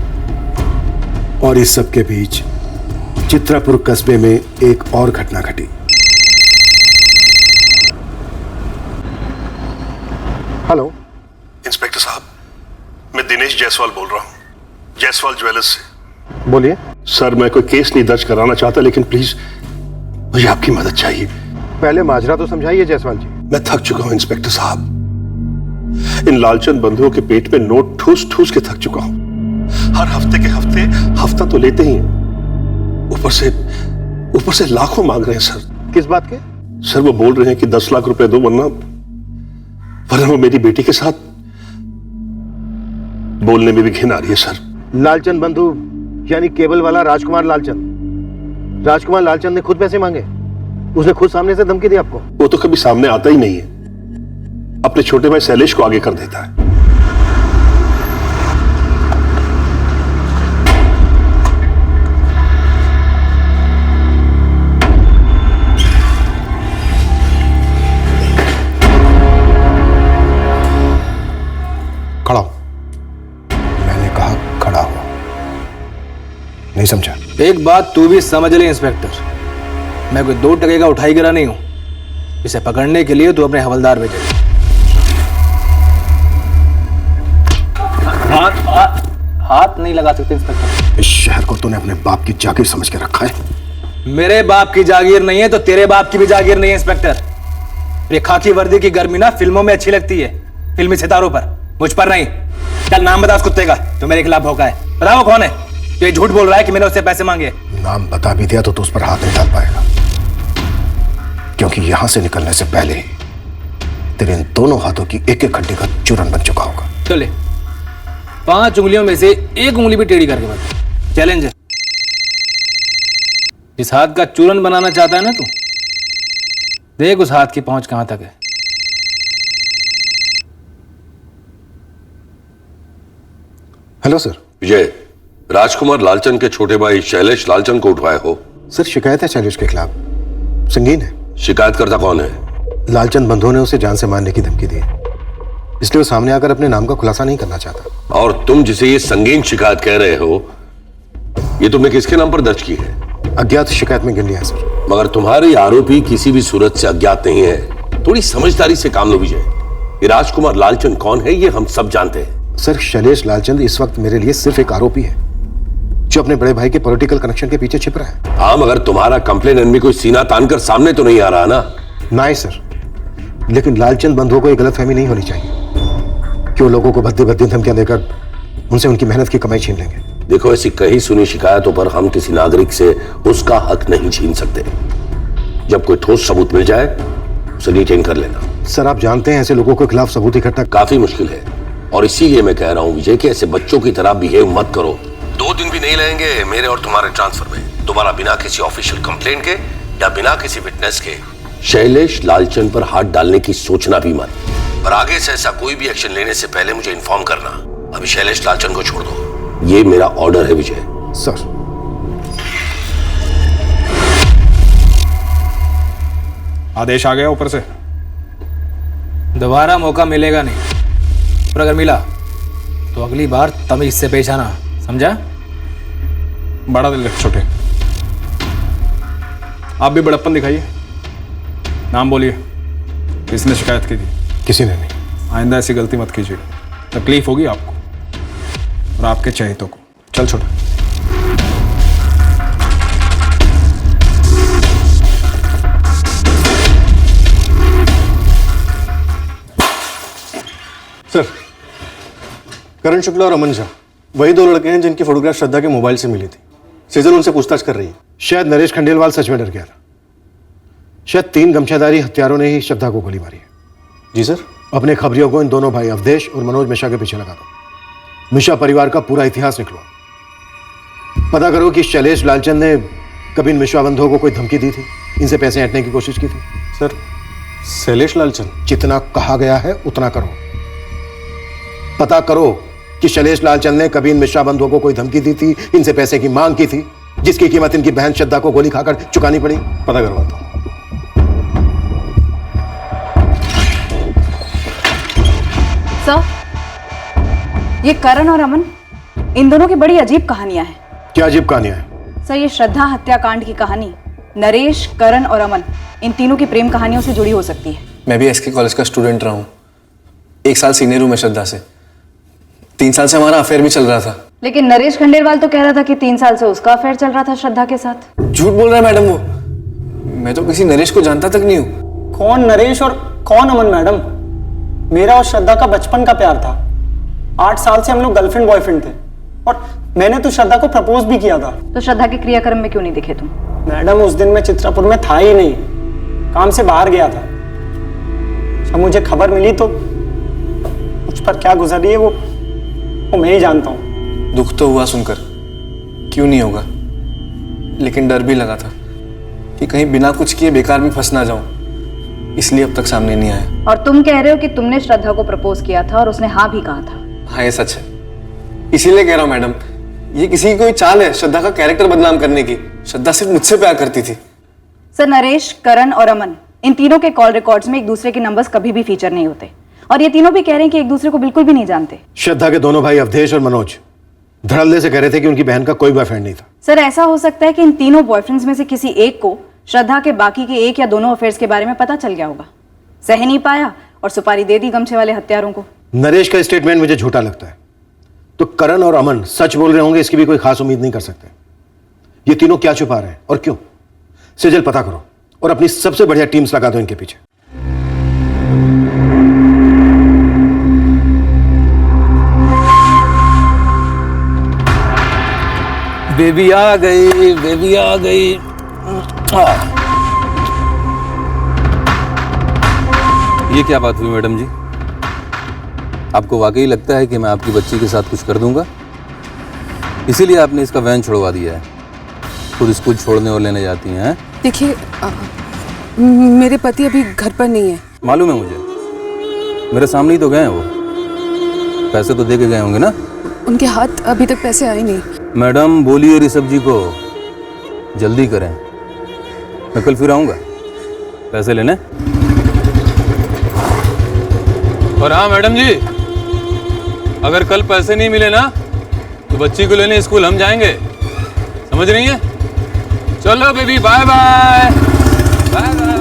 और इस सब के बीच चित्रापुर कस्बे में एक और घटना घटी। हेलो इंस्पेक्टर साहब, मैं दिनेश जायसवाल बोल रहा हूँ, जायसवाल ज्वेलर्स से। बोलिए। सर मैं कोई केस नहीं दर्ज कराना चाहता, लेकिन प्लीज मुझे आपकी मदद चाहिए। पहले माजरा तो समझाइए जायसवाल जी। मैं थक चुका हूं इंस्पेक्टर साहब। इन लालचंद बंधुओं के पेट में नोट ठूस ठूस के थक चुका हूं। हर हफ्ते के हफ्ते हफ्ता तो लेते ही हैं, ऊपर से लाखों मांग रहे हैं सर। किस बात के? सर वो बोल रहे हैं कि 10 लाख रुपए दो वरना वो मेरी बेटी के साथ। बोलने में भी घिन आ रही है सर। लालचंद बंधु यानी केबल वाला राजकुमार लालचंद। राजकुमार लालचंद ने खुद पैसे मांगे? उसने खुद सामने से धमकी दी आपको? वो तो कभी सामने आता ही नहीं है, अपने छोटे भाई शैलेश को आगे कर देता है। खड़ा हो। मैंने कहा खड़ा हो, नहीं समझा? एक बात तू भी समझ ले इंस्पेक्टर, मैं कोई 2 टके का उठाई गिरा नहीं हूं। इसे पकड़ने के लिए तू अपने हवलदार भेजे। हाथ नहीं लगा सकते इंस्पेक्टर। इस शहर को तूने अपने बाप की जागीर समझ के रखा है। मेरे बाप की जागीर नहीं है तो तेरे बाप की भी जागीर नहीं है इंस्पेक्टर। ये खाकी वर्दी की गर्मी ना फिल्मों में अच्छी लगती है, फिल्मी सितारों पर, मुझ पर नहीं। चल नाम बता उस कुत्ते का जो मेरे खिलाफ भौंका है। बताओ कौन है जो ये झूठ बोल रहा है कि मैंने उससे पैसे मांगे। नाम बता भी दिया तो तू उस पर हाथ नहीं डाल पाएगा, क्योंकि यहां से निकलने से पहले तेरे इन दोनों हाथों की एक एक हड्डी का चूरन बन चुका होगा। चले 5 उंगलियों में से एक उंगली भी टेढ़ी करके बता। चैलेंज है। इस हाथ का चूरन बनाना चाहता है ना तू, देख उस हाथ की पहुंच कहां तक है। Hello sir. विजय, राजकुमार लालचंद के छोटे भाई शैलेश लालचंद को उठवाए हो? सर शिकायत है शैलेश के खिलाफ, संगीन है। शिकायतकर्ता कौन है? लालचंद बंधुओं ने उसे जान से मारने की धमकी दी, इसलिए वो सामने आकर अपने नाम का खुलासा नहीं करना चाहता। और तुम जिसे ये संगीन शिकायत कह रहे हो, ये तुमने किसके नाम पर दर्ज की है? अज्ञात शिकायत में गिन लिया है सर। मगर तुम्हारे आरोपी किसी भी सूरत से अज्ञात नहीं है। थोड़ी समझदारी से काम लो विजय। ये राजकुमार लालचंद कौन है ये हम सब जानते हैं। सर शैलेश लालचंद इस वक्त मेरे लिए सिर्फ एक आरोपी है जो अपने बड़े भाई के पॉलिटिकल कनेक्शन के पीछे छिप रहा है। हाँ, मगर तुम्हारा कंप्लेन एनमी कोई सीना तानकर सामने तो नहीं आ रहा ना? नहीं सर, लेकिन लालचंद बंधुओं को एक गलतफहमी नहीं होनी चाहिए कि वो लोगों को भद्दी भद्दी धमकियां देकर उनसे उनकी मेहनत की कमाई छीन लेंगे। देखो, ऐसी कही सुनी शिकायतों पर हम किसी नागरिक से उसका हक नहीं छीन सकते। जब कोई ठोस सबूत मिल जाए उसे डिटेन कर लेना। सर आप जानते हैं ऐसे लोगों के खिलाफ सबूत इकट्ठा काफी मुश्किल है, और इसीलिए मैं कह रहा हूं विजय कि ऐसे बच्चों की तरह बिहेव मत करो। 2 दिन भी नहीं लगेंगे मेरे और तुम्हारे ट्रांसफर में। दोबारा बिना किसी ऑफिशियल कंप्लेंट के या बिना किसी विटनेस के शैलेश लालचंद पर हाथ डालने की सोचना भी मत। पर आगे से ऐसा कोई भी एक्शन लेने से पहले मुझे इन्फॉर्म करना। अभी शैलेश लालचंद को छोड़ दो, ये मेरा ऑर्डर है विजय। सर। आदेश आ गया ऊपर से। दोबारा मौका मिलेगा नहीं, और अगर मिला तो अगली बार तमीज से पेश आना, समझा? बड़ा दिल रख छोटे। आप भी बड़प्पन दिखाइए। नाम बोलिए, किसने शिकायत की थी? किसी ने नहीं। आइंदा ऐसी गलती मत कीजिए, तकलीफ होगी आपको और आपके चहेतों को। चल छोटा। सर, करण शुक्ला और अमन झा वही 2 लड़के हैं जिनकी फोटोग्राफ श्रद्धा के मोबाइल से मिली थी। सीजन उनसे पूछताछ कर रही है। शायद नरेश खंडेलवाल सच में डर गया था। शायद 3 गमछाधारी हत्यारों ने ही श्रद्धा को गोली मारी है। जी सर। अपने खबरियों को इन दोनों भाई अवधेश और मनोज मिश्रा के पीछे लगा दो। मिश्रा परिवार का पूरा इतिहास निकलो। पता करो कि शैलेश लालचंद ने कभी इन मिश्रा बंधुओं को कोई धमकी दी थी, इनसे पैसे ऐंठने की कोशिश की थी। सर, शैलेश लालचंद? जितना कहा गया है उतना करो। पता करो कि शैलेश लालचंद ने कभी इन मिश्रा बंधुओं को कोई धमकी दी थी, इनसे पैसे की मांग की थी, जिसकी कीमत इनकी बहन श्रद्धा को गोली खाकर चुकानी पड़ी। पता करवाता हूं। सर, ये करण और अमन, इन दोनों की बड़ी अजीब कहानियां हैं। क्या अजीब कहानियां हैं? सर, ये श्रद्धा हत्याकांड की कहानी नरेश, करण और अमन, इन तीनों की प्रेम कहानियों से जुड़ी हो सकती है। मैं भी एसके कॉलेज का स्टूडेंट रहा हूँ। 1 साल सीनियर हूँ मैं श्रद्धा से। 3 साल से हमारा अफेयर भी चल रहा था। लेकिन नरेश खंडेलवाल तो कह रहा था कि 3 साल से उसका अफेयर चल रहा था श्रद्धा के साथ। झूठ बोल रहा है मैडम वो। मैं तो किसी नरेश को जानता तक नहीं हूँ। कौन नरेश और कौन अमन मैडम? मेरा और श्रद्धा का बचपन का प्यार था। 8 साल से हम लोग गर्लफ्रेंड बॉयफ्रेंड थे, और मैंने तो श्रद्धा को प्रपोज भी किया था। तो श्रद्धा के क्रियाक्रम में क्यों नहीं दिखे तुम? मैडम, उस दिन मैं चित्रापुर में था ही नहीं, काम से बाहर गया था। जब मुझे खबर मिली तो मुझ पर क्या गुजर रही है वो मैं ही जानता हूँ। दुख तो हुआ सुनकर, क्यों नहीं होगा, लेकिन डर भी लगा था कि कहीं बिना कुछ किए बेकार में फंस ना जाऊं, इसलिए अब तक सामने नहीं आया। और तुम कह रहे हो कि तुमने श्रद्धा को प्रपोज किया था और उसने हाँ भी कहा था? हाँ, ये सच है। इसीलिए कह रहा हूँ मैडम, ये किसी की कोई चाल है श्रद्धा का कैरेक्टर बदनाम करने की। श्रद्धा सिर्फ मुझसे प्यार करती थी। सर, नरेश, करण और अमन, इन तीनों के कॉल रिकॉर्ड्स में एक दूसरे के नंबर्स कभी भी फीचर नहीं होते, और ये तीनों भी कह रहे हैं कि एक दूसरे को बिल्कुल भी नहीं जानते। श्रद्धा के दोनों भाई अवधेश और मनोज धड़ल्ले से कह रहे थे कि उनकी बहन का कोई बॉयफ्रेंड नहीं था। सर, ऐसा हो सकता है कि इन तीनों बॉयफ्रेंड्स में से किसी एक को श्रद्धा के बाकी के एक या दोनों अफेयर्स के बारे में पता चल गया होगा। सह नहीं पाया और सुपारी दे दी गमछे वाले हत्यारों को। नरेश का स्टेटमेंट मुझे झूठा लगता है, तो करण और अमन सच बोल रहे होंगे इसकी भी कोई खास उम्मीद नहीं कर सकते। ये तीनों क्या छुपा रहे हैं और क्यों? सेजल पता करो और अपनी सबसे बढ़िया टीम्स लगा दो इनके पीछे। बेबी आ गई, बेबी आ गई। ये क्या बात हुई मैडम जी? आपको वाकई लगता है कि मैं आपकी बच्ची के साथ कुछ कर दूंगा? इसीलिए आपने इसका वैन छुड़वा दिया है, खुद स्कूल छोड़ने और लेने जाती हैं? देखिए, मेरे पति अभी घर पर नहीं है। मालूम है मुझे, मेरे सामने ही तो गए हैं वो। पैसे तो दे के गए होंगे ना? उनके हाथ अभी तक पैसे आए नहीं। मैडम बोलिए ऋषभ जी को जल्दी करें, मैं कल फिर आऊँगा पैसे लेने। और हाँ मैडम जी, अगर कल पैसे नहीं मिले ना तो बच्ची को लेने स्कूल हम जाएंगे, समझ रही हैं? चलो baby, bye bye. Bye bye.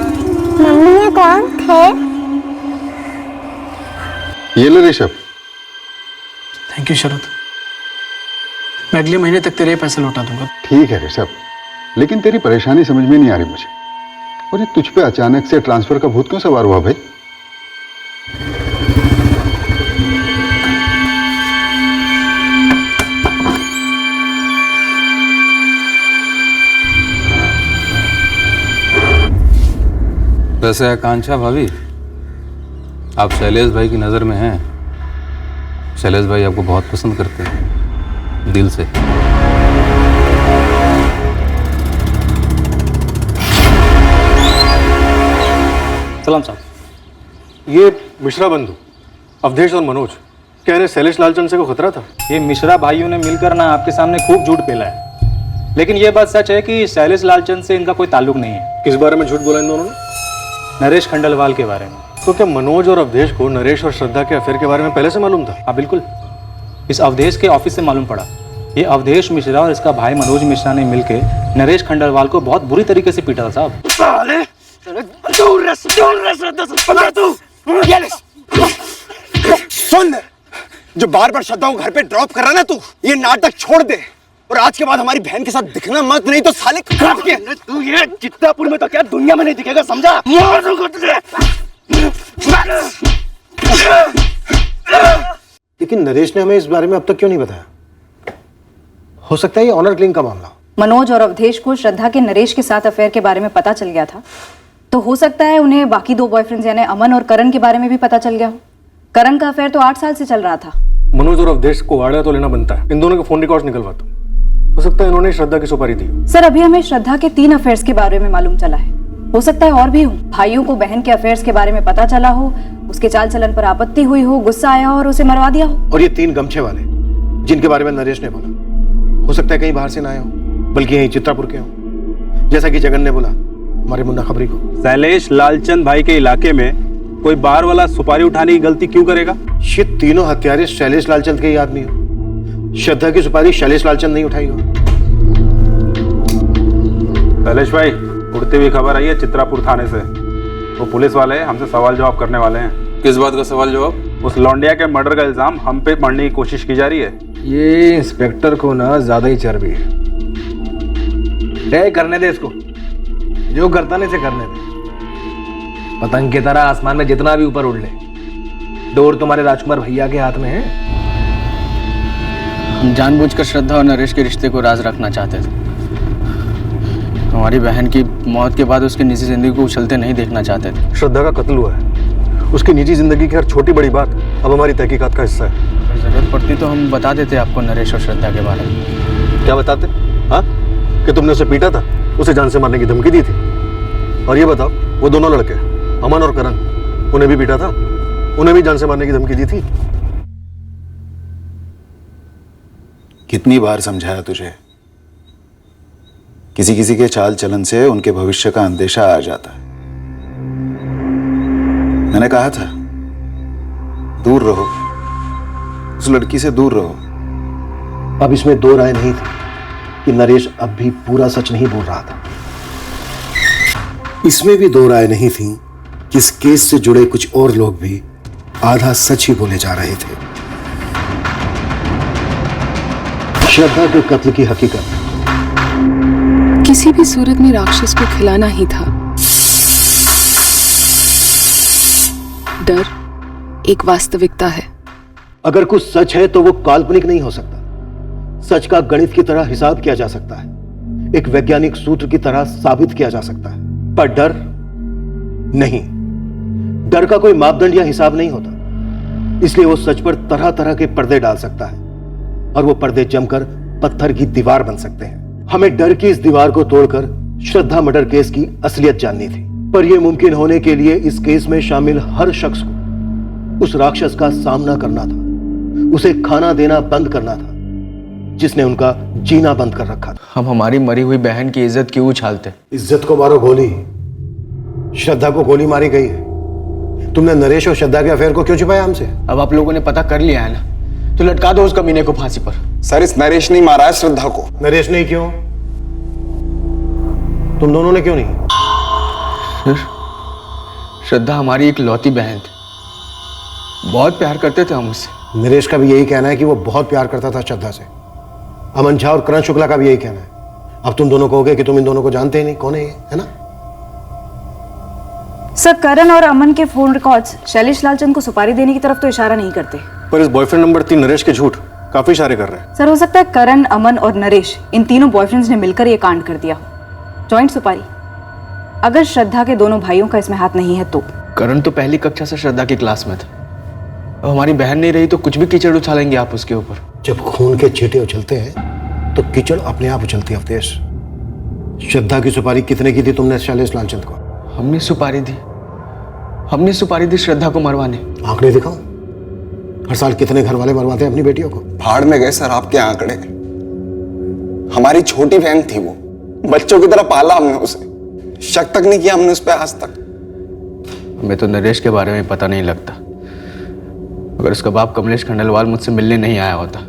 Mummy ये कौन थे? ये लो ऋषभ। थैंक यू शरद, मैं अगले महीने तक तेरे पैसे लौटा दूंगा। ठीक है ऋषभ, लेकिन तेरी परेशानी समझ में नहीं आ रही मुझे। और ये तुझ पे अचानक से ट्रांसफर का भूत क्यों सवार हुआ भाई? वैसे आकांक्षा भाभी, आप शैलेश भाई की नज़र में हैं। शैलेश भाई आपको बहुत पसंद करते हैं, दिल से। सलाम साहब, ये मिश्रा बंधु अवधेश और मनोज कह रहे शैलेश लालचंद से को खतरा था। ये मिश्रा भाइयों ने मिलकर ना आपके सामने खूब झूठ पेला है, लेकिन ये बात सच है कि शैलेश लालचंद से इनका कोई ताल्लुक नहीं है। किस बारे में झूठ बोला इन दोनों ने? नरेश खंडलवाल के बारे में। तो क्या मनोज और अवधेश को नरेश और श्रद्धा के अफेयर के बारे में पहले से मालूम था? हाँ बिल्कुल, इस अवधेश के ऑफिस से मालूम पड़ा। ये अवधेश मिश्रा और इसका भाई मनोज मिश्रा ने मिलकर नरेश खंडलवाल को बहुत बुरी तरीके से पीटा था साहब। सुन, जो बार बार श्रद्धा को घर पे ड्रॉप कर रहा ना तू, ये नाटक छोड़ दे और आज के बाद हमारी बहन के साथ दिखना मत, नहीं तो साले काट के। तू ये चित्तापुर में तो क्या दुनिया में नहीं दिखेगा, समझा? लेकिन नरेश ने हमें इस बारे में अब तक क्यों नहीं बताया? हो सकता है ये ऑनर किलिंग का मामला। मनोज और अवधेश को श्रद्धा के नरेश के साथ अफेयर के बारे में पता चल गया था, तो हो सकता है उन्हें बाकी दो बॉयफ्रेंड्स यानी अमन और करण के बारे में भी पता चल गया हो। करण का अफेयर तो 8 साल से चल रहा था। मनोज और अवधेश को आड़ा तो लेना बनता है। इन दोनों के फोन रिकॉर्ड्स निकलवाता हूं। हो सकता है इन्होंने श्रद्धा की सुपारी दी हो। सर, अभी हमें श्रद्धा के 3 अफेयर्स के बारे में मालूम चला है, हो सकता है और भी हो। भाइयों को बहन के अफेयर्स के बारे में पता चला हो, उसके चाल चलन पर आपत्ति हुई हो, गुस्सा आया हो और उसे मरवा दिया हो। और ये 3 गमछे वाले जिनके बारे में नरेश ने बोला, हो सकता है कहीं बाहर से ना आए हो, बल्कि यहीं चित्रापुर के हो, जैसा कि जगन ने बोला हमारे मुन्ना खबरी को। शैलेश लालचंद भाई के इलाके में कोई बाहर वाला सुपारी उठाने की गलती क्यों करेगा? ये तीनों हत्यारे शैलेश लालचंद के ही आदमी हो। श्रद्धा की सुपारी शैलेश लालचंद नहीं उठाई हो। शैलेश भाई, उड़ती हुई खबर आई है चित्रापुर थाने से। वो पुलिस वाले हमसे सवाल जवाब करने वाले हैं। किस बात का सवाल जवाब? उस लौंडिया के मर्डर का इल्जाम हम पे मढ़ने की कोशिश की जा रही है। ये इंस्पेक्टर को ना ज्यादा ही चर्बी है। तय करने दे इसको, जो करता नहीं से करने दे। पतंग की तरह आसमान में जितना भी ऊपर उड़ ले, डोर तुम्हारे राजकुमार भैया के हाथ में है। हम जानबूझकर श्रद्धा और नरेश के रिश्ते को राज रखना चाहते थे। हमारी बहन की मौत के बाद उसकी निजी जिंदगी को उछलते नहीं देखना चाहते थे। श्रद्धा का कत्ल हुआ है, उसकी निजी जिंदगी की हर छोटी बड़ी बात अब हमारी तहकीकात का हिस्सा है। जरूरत पड़ती तो हम बता देते आपको नरेश और श्रद्धा के बारे में। क्या बताते? हाँ, कि तुमने उसे पीटा था, उसे जान से मारने की धमकी दी थी। और ये बताओ, वो दोनों लड़के अमन और करण, उन्हें भी पीटा था, उन्हें भी जान से मारने की धमकी दी थी। कितनी बार समझाया तुझे? किसी किसी के चाल चलन से उनके भविष्य का अंदेशा आ जाता है। मैंने कहा था दूर रहो, उस लड़की से दूर रहो। अब इसमें 2 राय नहीं थी कि नरेश अब भी पूरा सच नहीं बोल रहा था। इसमें भी दो राय नहीं थी कि इस केस से जुड़े कुछ और लोग भी आधा सच ही बोले जा रहे थे। श्रद्धा के कत्ल की हकीकत किसी भी सूरत में राक्षस को खिलाना ही था। डर एक वास्तविकता है। अगर कुछ सच है तो वो काल्पनिक नहीं हो सकता। सच का गणित की तरह हिसाब किया जा सकता है, एक वैज्ञानिक सूत्र की तरह साबित किया जा सकता है, पर डर नहीं। डर का कोई मापदंड या हिसाब नहीं होता, इसलिए वो सच पर तरह तरह के पर्दे डाल सकता है और वो पर्दे जमकर पत्थर की दीवार बन सकते हैं। हमें डर की इस दीवार को तोड़कर श्रद्धा मर्डर केस की असलियत जाननी थी, पर यह मुमकिन होने के लिए इस केस में शामिल हर शख्स को उस राक्षस का सामना करना था, उसे खाना देना बंद करना था जिसने उनका जीना बंद कर रखा था। हम हमारी मरी हुई बहन की इज्जत क्यों उछालते? इज्जत को मारो गोली। श्रद्धा को गोली मारी गई है। तुमने नरेश और श्रद्धा के अफेयर को क्यों छुपाया हमसे? अब आप लोगों ने पता कर लिया है ना, तो लटका दो उस कमीने को फांसी पर। सर, इस नरेश ने मारा है श्रद्धा को। नरेश नहीं क्यों? तुम दोनों ने क्यों नहीं? सर, श्रद्धा हमारी एक लौती बहन थी, बहुत प्यार करते थे हम उससे। नरेश का भी यही कहना है कि वो बहुत प्यार करता था श्रद्धा से। अमन झा और करण शुक्ला का भी यही कहना है। अब तुम दोनों कहोगे कि तुम इन दोनों को जानते ही नहीं, कौन है ये, है ना? सर, करण और अमन के फोन रिकॉर्ड्स शैलेश लालचंद को सुपारी देने की तरफ तो इशारा नहीं करते। पर इस बॉयफ्रेंड नंबर 3 नरेश के झूठ काफी इशारे कर रहे हैं। सर, हो सकता है करण, अमन और नरेश इन तीनों बॉयफ्रेंड्स ने मिलकर ये कांड कर दिया हो। जॉइंट सुपारी। अगर श्रद्धा के दोनों भाइयों का इसमें हाथ नहीं है तो? करण तो पहली कक्षा से श्रद्धा की क्लास में था। अब हमारी बहन नहीं रही तो कुछ भी कीचड़ उछालेंगे आप उसके ऊपर। जब खून के छींटे उछलते हैं तो कीचड़ अपने आप उछलती है। अवधेश, श्रद्धा की सुपारी कितने की थी तुमने शैलेश लालचंद को? हमने सुपारी दी श्रद्धा को मरवाने। आंकड़े दिखाओ। हर साल कितने घर वाले मरवाते हैं अपनी बेटियों को? भाड़ में गए सर आपके आंकड़े। हमारी छोटी बहन थी वो, बच्चों की तरह पाला हमने उसे, शक तक नहीं किया हमने उस पर आज तक। हमें तो नरेश के बारे में पता नहीं लगता। अगर उसका बाप कमलेश खंडेलवाल मुझसे मिलने नहीं आया होता।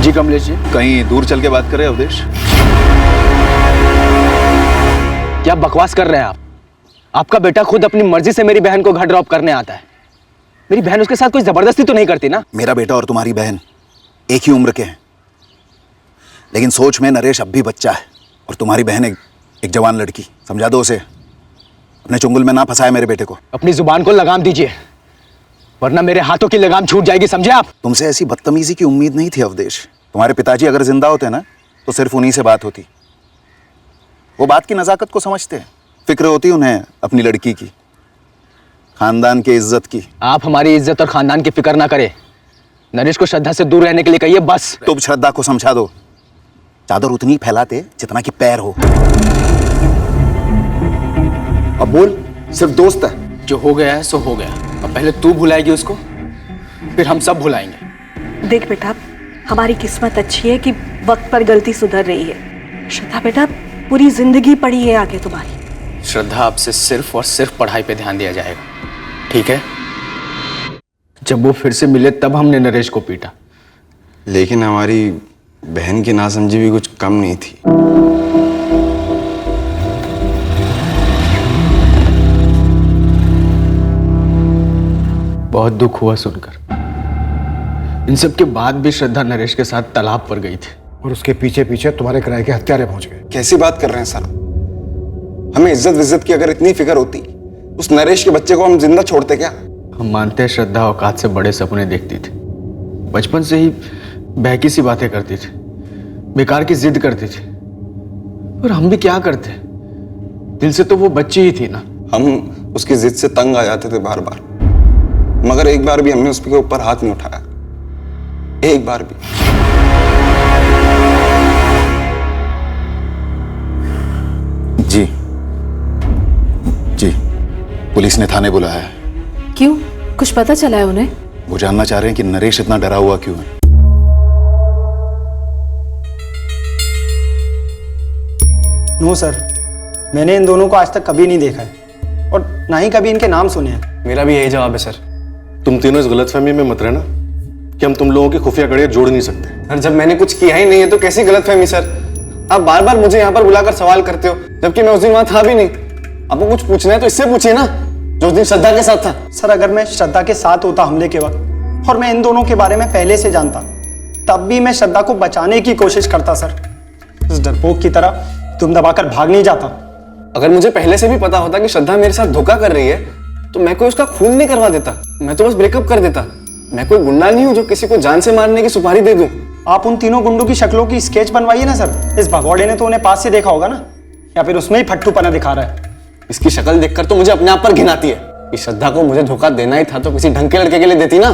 जी कमलेश जी, कहीं दूर चल के बात करें अवधेश। क्या बकवास कर रहे हैं आप? आपका बेटा खुद अपनी मर्जी से मेरी बहन को घर ड्रॉप करने आता है। मेरी बहन उसके साथ कोई जबरदस्ती तो नहीं करती ना? मेरा बेटा और तुम्हारी बहन एक ही उम्र के हैं, लेकिन सोच में नरेश अब भी बच्चा है और तुम्हारी बहन एक जवान लड़की। समझा दो उसे, अपने चुंगल में ना फंसाए मेरे बेटे को। अपनी जुबान को लगाम दीजिए, वरना मेरे हाथों की लगाम छूट जाएगी, समझे आप? तुमसे ऐसी बदतमीजी की उम्मीद नहीं थी अवधेश। तुम्हारे पिताजी अगर जिंदा होते ना तो सिर्फ उन्हीं से बात होती। वो बात की नजाकत को समझते हैं, फिक्र होती उन्हें अपनी लड़की की, खानदान की इज्जत की। आप हमारी इज्जत और खानदान की फिक्र ना करें। नरेश को श्रद्धा से दूर रहने के लिए कहिए बस। तुम श्रद्धा को समझा दो, चादर उतनी फैलाते जितना कि पैर हो। अब बोल, सिर्फ दोस्त है। जो हो गया है सो हो गया। अब पहले तू भुलाएगी उसको, फिर हम सब भुलाएंगे। देख बेटा, हमारी किस्मत अच्छी है कि वक्त पर गलती सुधर रही है। श्रद्धा बेटा, पूरी जिंदगी पड़ी है आगे तुम्हारी। श्रद्धा, आपसे सिर्फ और सिर्फ पढ़ाई पे ध्यान दिया जाएगा, ठीक है? जब वो फिर से मिले तब हमने नरेश को पीटा। लेकिन हमारी बहन की नासमझी भी कुछ कम नहीं थी। बहुत दुख हुआ सुनकर। इन सब के बाद भी श्रद्धा नरेश के साथ तालाब पर गई थी और उसके पीछे पीछे तुम्हारे किराए के हत्यारे पहुंच गए। कैसी बात कर रहे हैं सर? हमें इज्जत विज्जत की अगर इतनी फिक्र होती, उस नरेश के बच्चे को हम जिंदा छोड़ते क्या? हम मानते हैं श्रद्धा औकात से बड़े सपने देखती थी, बचपन से ही बहकी सी बातें करती थी, बेकार की जिद करती थी। और हम भी क्या करते, दिल से तो वो बच्ची ही थी ना। हम उसकी जिद से तंग आ जाते थे बार बार, मगर एक बार भी हमने उसके ऊपर हाथ नहीं उठाया, एक बार भी। जी जी, पुलिस ने थाने बुलाया है। क्यों, कुछ पता चला है उन्हें? वो जानना चाह रहे हैं कि नरेश इतना डरा हुआ क्यों है। नो सर, मैंने इन दोनों को आज तक कभी नहीं देखा है और ना ही कभी इनके नाम सुने हैं। मेरा भी यही जवाब है सर। तुम तीनों इस गलतफहमी में मत रहना कि हम तुम लोगों की खुफिया कड़ियां जोड़ नहीं सकते। सर जब मैंने कुछ किया ही नहीं है तो कैसी गलतफहमी सर? आप बार बार मुझे यहाँ पर बुलाकर सवाल करते हो, जबकि मैं उस दिन वहां था भी नहीं। आपको कुछ पूछना है तो इससे पूछिए ना, जो उस दिन श्रद्धा के साथ था। सर अगर मैं श्रद्धा के साथ होता हमले के वक्त और मैं इन दोनों के बारे में पहले से जानता, तब भी मैं श्रद्धा को बचाने की कोशिश करता सर। इस डरपोक की तरह तुम दबाकर भाग नहीं जाता। अगर मुझे पहले से भी पता होता कि श्रद्धा मेरे साथ धोखा कर रही है तो मैं कोई उसका खून नहीं करवा देता, मैं तो बस ब्रेकअप कर देता। मैं कोई गुंडा नहीं हूं जो किसी को जान से मारने की सुपारी दे दूं। आप उन तीनों गुंडों की शक्लों की स्केच बनवाइए ना सर। इस भगौड़े ने तो उन्हें पास से देखा होगा ना, या फिर उसमें ही फट्टूपना दिखा रहा है। इसकी शक्ल देखकर तो मुझे अपने आप पर घिन आती है कि श्रद्धा को मुझे धोखा देना ही था तो किसी ढंग के लड़के के लिए देती ना।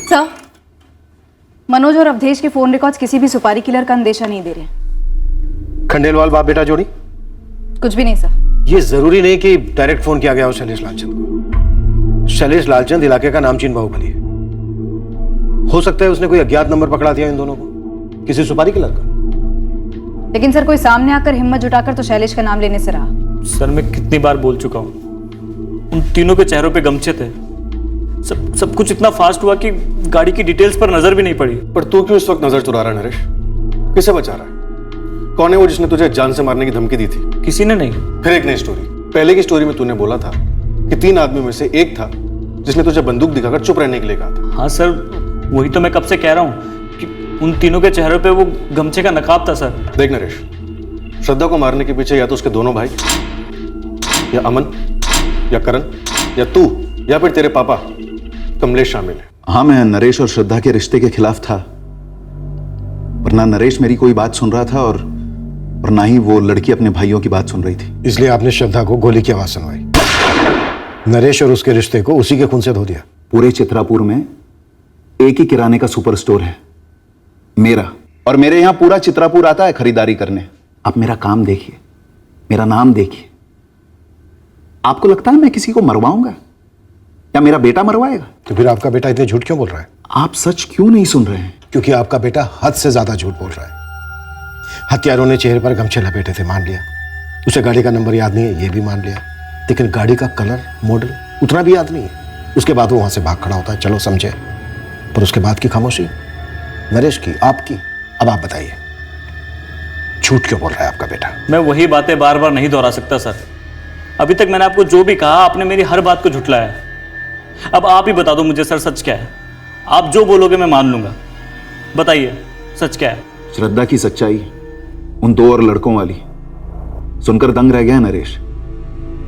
सर, मनोज और अवधेश के फोन रिकॉर्ड्स किसी भी सुपारी किलर का अंदेशा नहीं दे रहे। खंडेलवाल बाप बेटा जोड़ी? कुछ भी नहीं सर। ये जरूरी नहीं कि डायरेक्ट फोन किया गया हो शैलेश लालचंद को। शैलेश लालचंद इलाके का नामचीन बाहुबली है। हो सकता है उसने कोई अज्ञात नंबर पकड़ा दिया इन दोनों को, किसी सुपारी किलर का। लेकिन सर कोई सामने आकर हिम्मत जुटाकर तो शैलेश का नाम लेने से रहा। सर मैं कितनी बार बोल चुका हूँ, उन तीनों के चेहरों पे गमछे थे। सब कुछ इतना फास्ट हुआ कि गाड़ी की डिटेल्स पर नजर भी नहीं पड़ी। पर तू क्यों इस वक्त नजर चुरा रहा है नरेश? किसे बचा रहा है? कौन है वो जिसने तुझे जान से मारने की धमकी दी थी? किसी ने नहीं। फिर एक नई स्टोरी। पहले की स्टोरी में तूने बोला था कि 3 आदमी में से एक था जिसने तुझे बंदूक दिखाकर चुप रहने के लिए कहा था। हाँ सर, वही तो मैं कब से कह रहा हूँ कि उन तीनों के चेहरों पे वो गमछे का नकाब था सर। देख नरेश, श्रद्धा को मारने के पीछे या तो उसके दोनों भाई, या अमन, या करण, या तू, या फिर तेरे पापा कमलेश शामिल है। हाँ, मैं नरेश और श्रद्धा के रिश्ते के खिलाफ था, पर ना नरेश मेरी कोई बात सुन रहा था और ना ही वो लड़की अपने भाइयों की बात सुन रही थी। इसलिए आपने श्रद्धा को गोली की आवाज सुनवाई। नरेश और उसके रिश्ते को उसी के खून से धो दिया। पूरे चित्रापुर में एक ही किराने का सुपर स्टोर है, मेरा, और मेरे यहां पूरा चित्रापुर आता है खरीदारी करने। आप मेरा काम देखिए, मेरा नाम देखिए। आपको लगता है मैं किसी को मरवाऊंगा या मेरा बेटा मरवाएगा? तो फिर आपका बेटा इतने झूठ क्यों बोल रहा है? आप सच क्यों नहीं सुन रहे हैं? क्योंकि आपका बेटा हद से ज्यादा झूठ बोल रहा है। हत्यारों ने चेहरे पर गमछे लपेटे थे, मान लिया। उसे गाड़ी का नंबर याद नहीं है, ये भी मान लिया। लेकिन गाड़ी का कलर, मॉडल उतना भी याद नहीं है। उसके बाद वो वहां से भाग खड़ा होता है, चलो समझे। पर उसके बाद की खामोशी, नरेश की, आपकी। अब आप बताइए, झूठ क्यों बोल रहा है आपका बेटा? मैं वही बातें बार बार नहीं दोहरा सकता सर। अभी तक मैंने आपको जो भी कहा, आपने मेरी हर बात को झुठलाया। अब आप ही बता दो मुझे सर, सच क्या है? आप जो बोलोगे मैं मान लूंगा। बताइए सच क्या है? श्रद्धा की सच्चाई उन 2 और लड़कों वाली सुनकर दंग रह गया नरेश।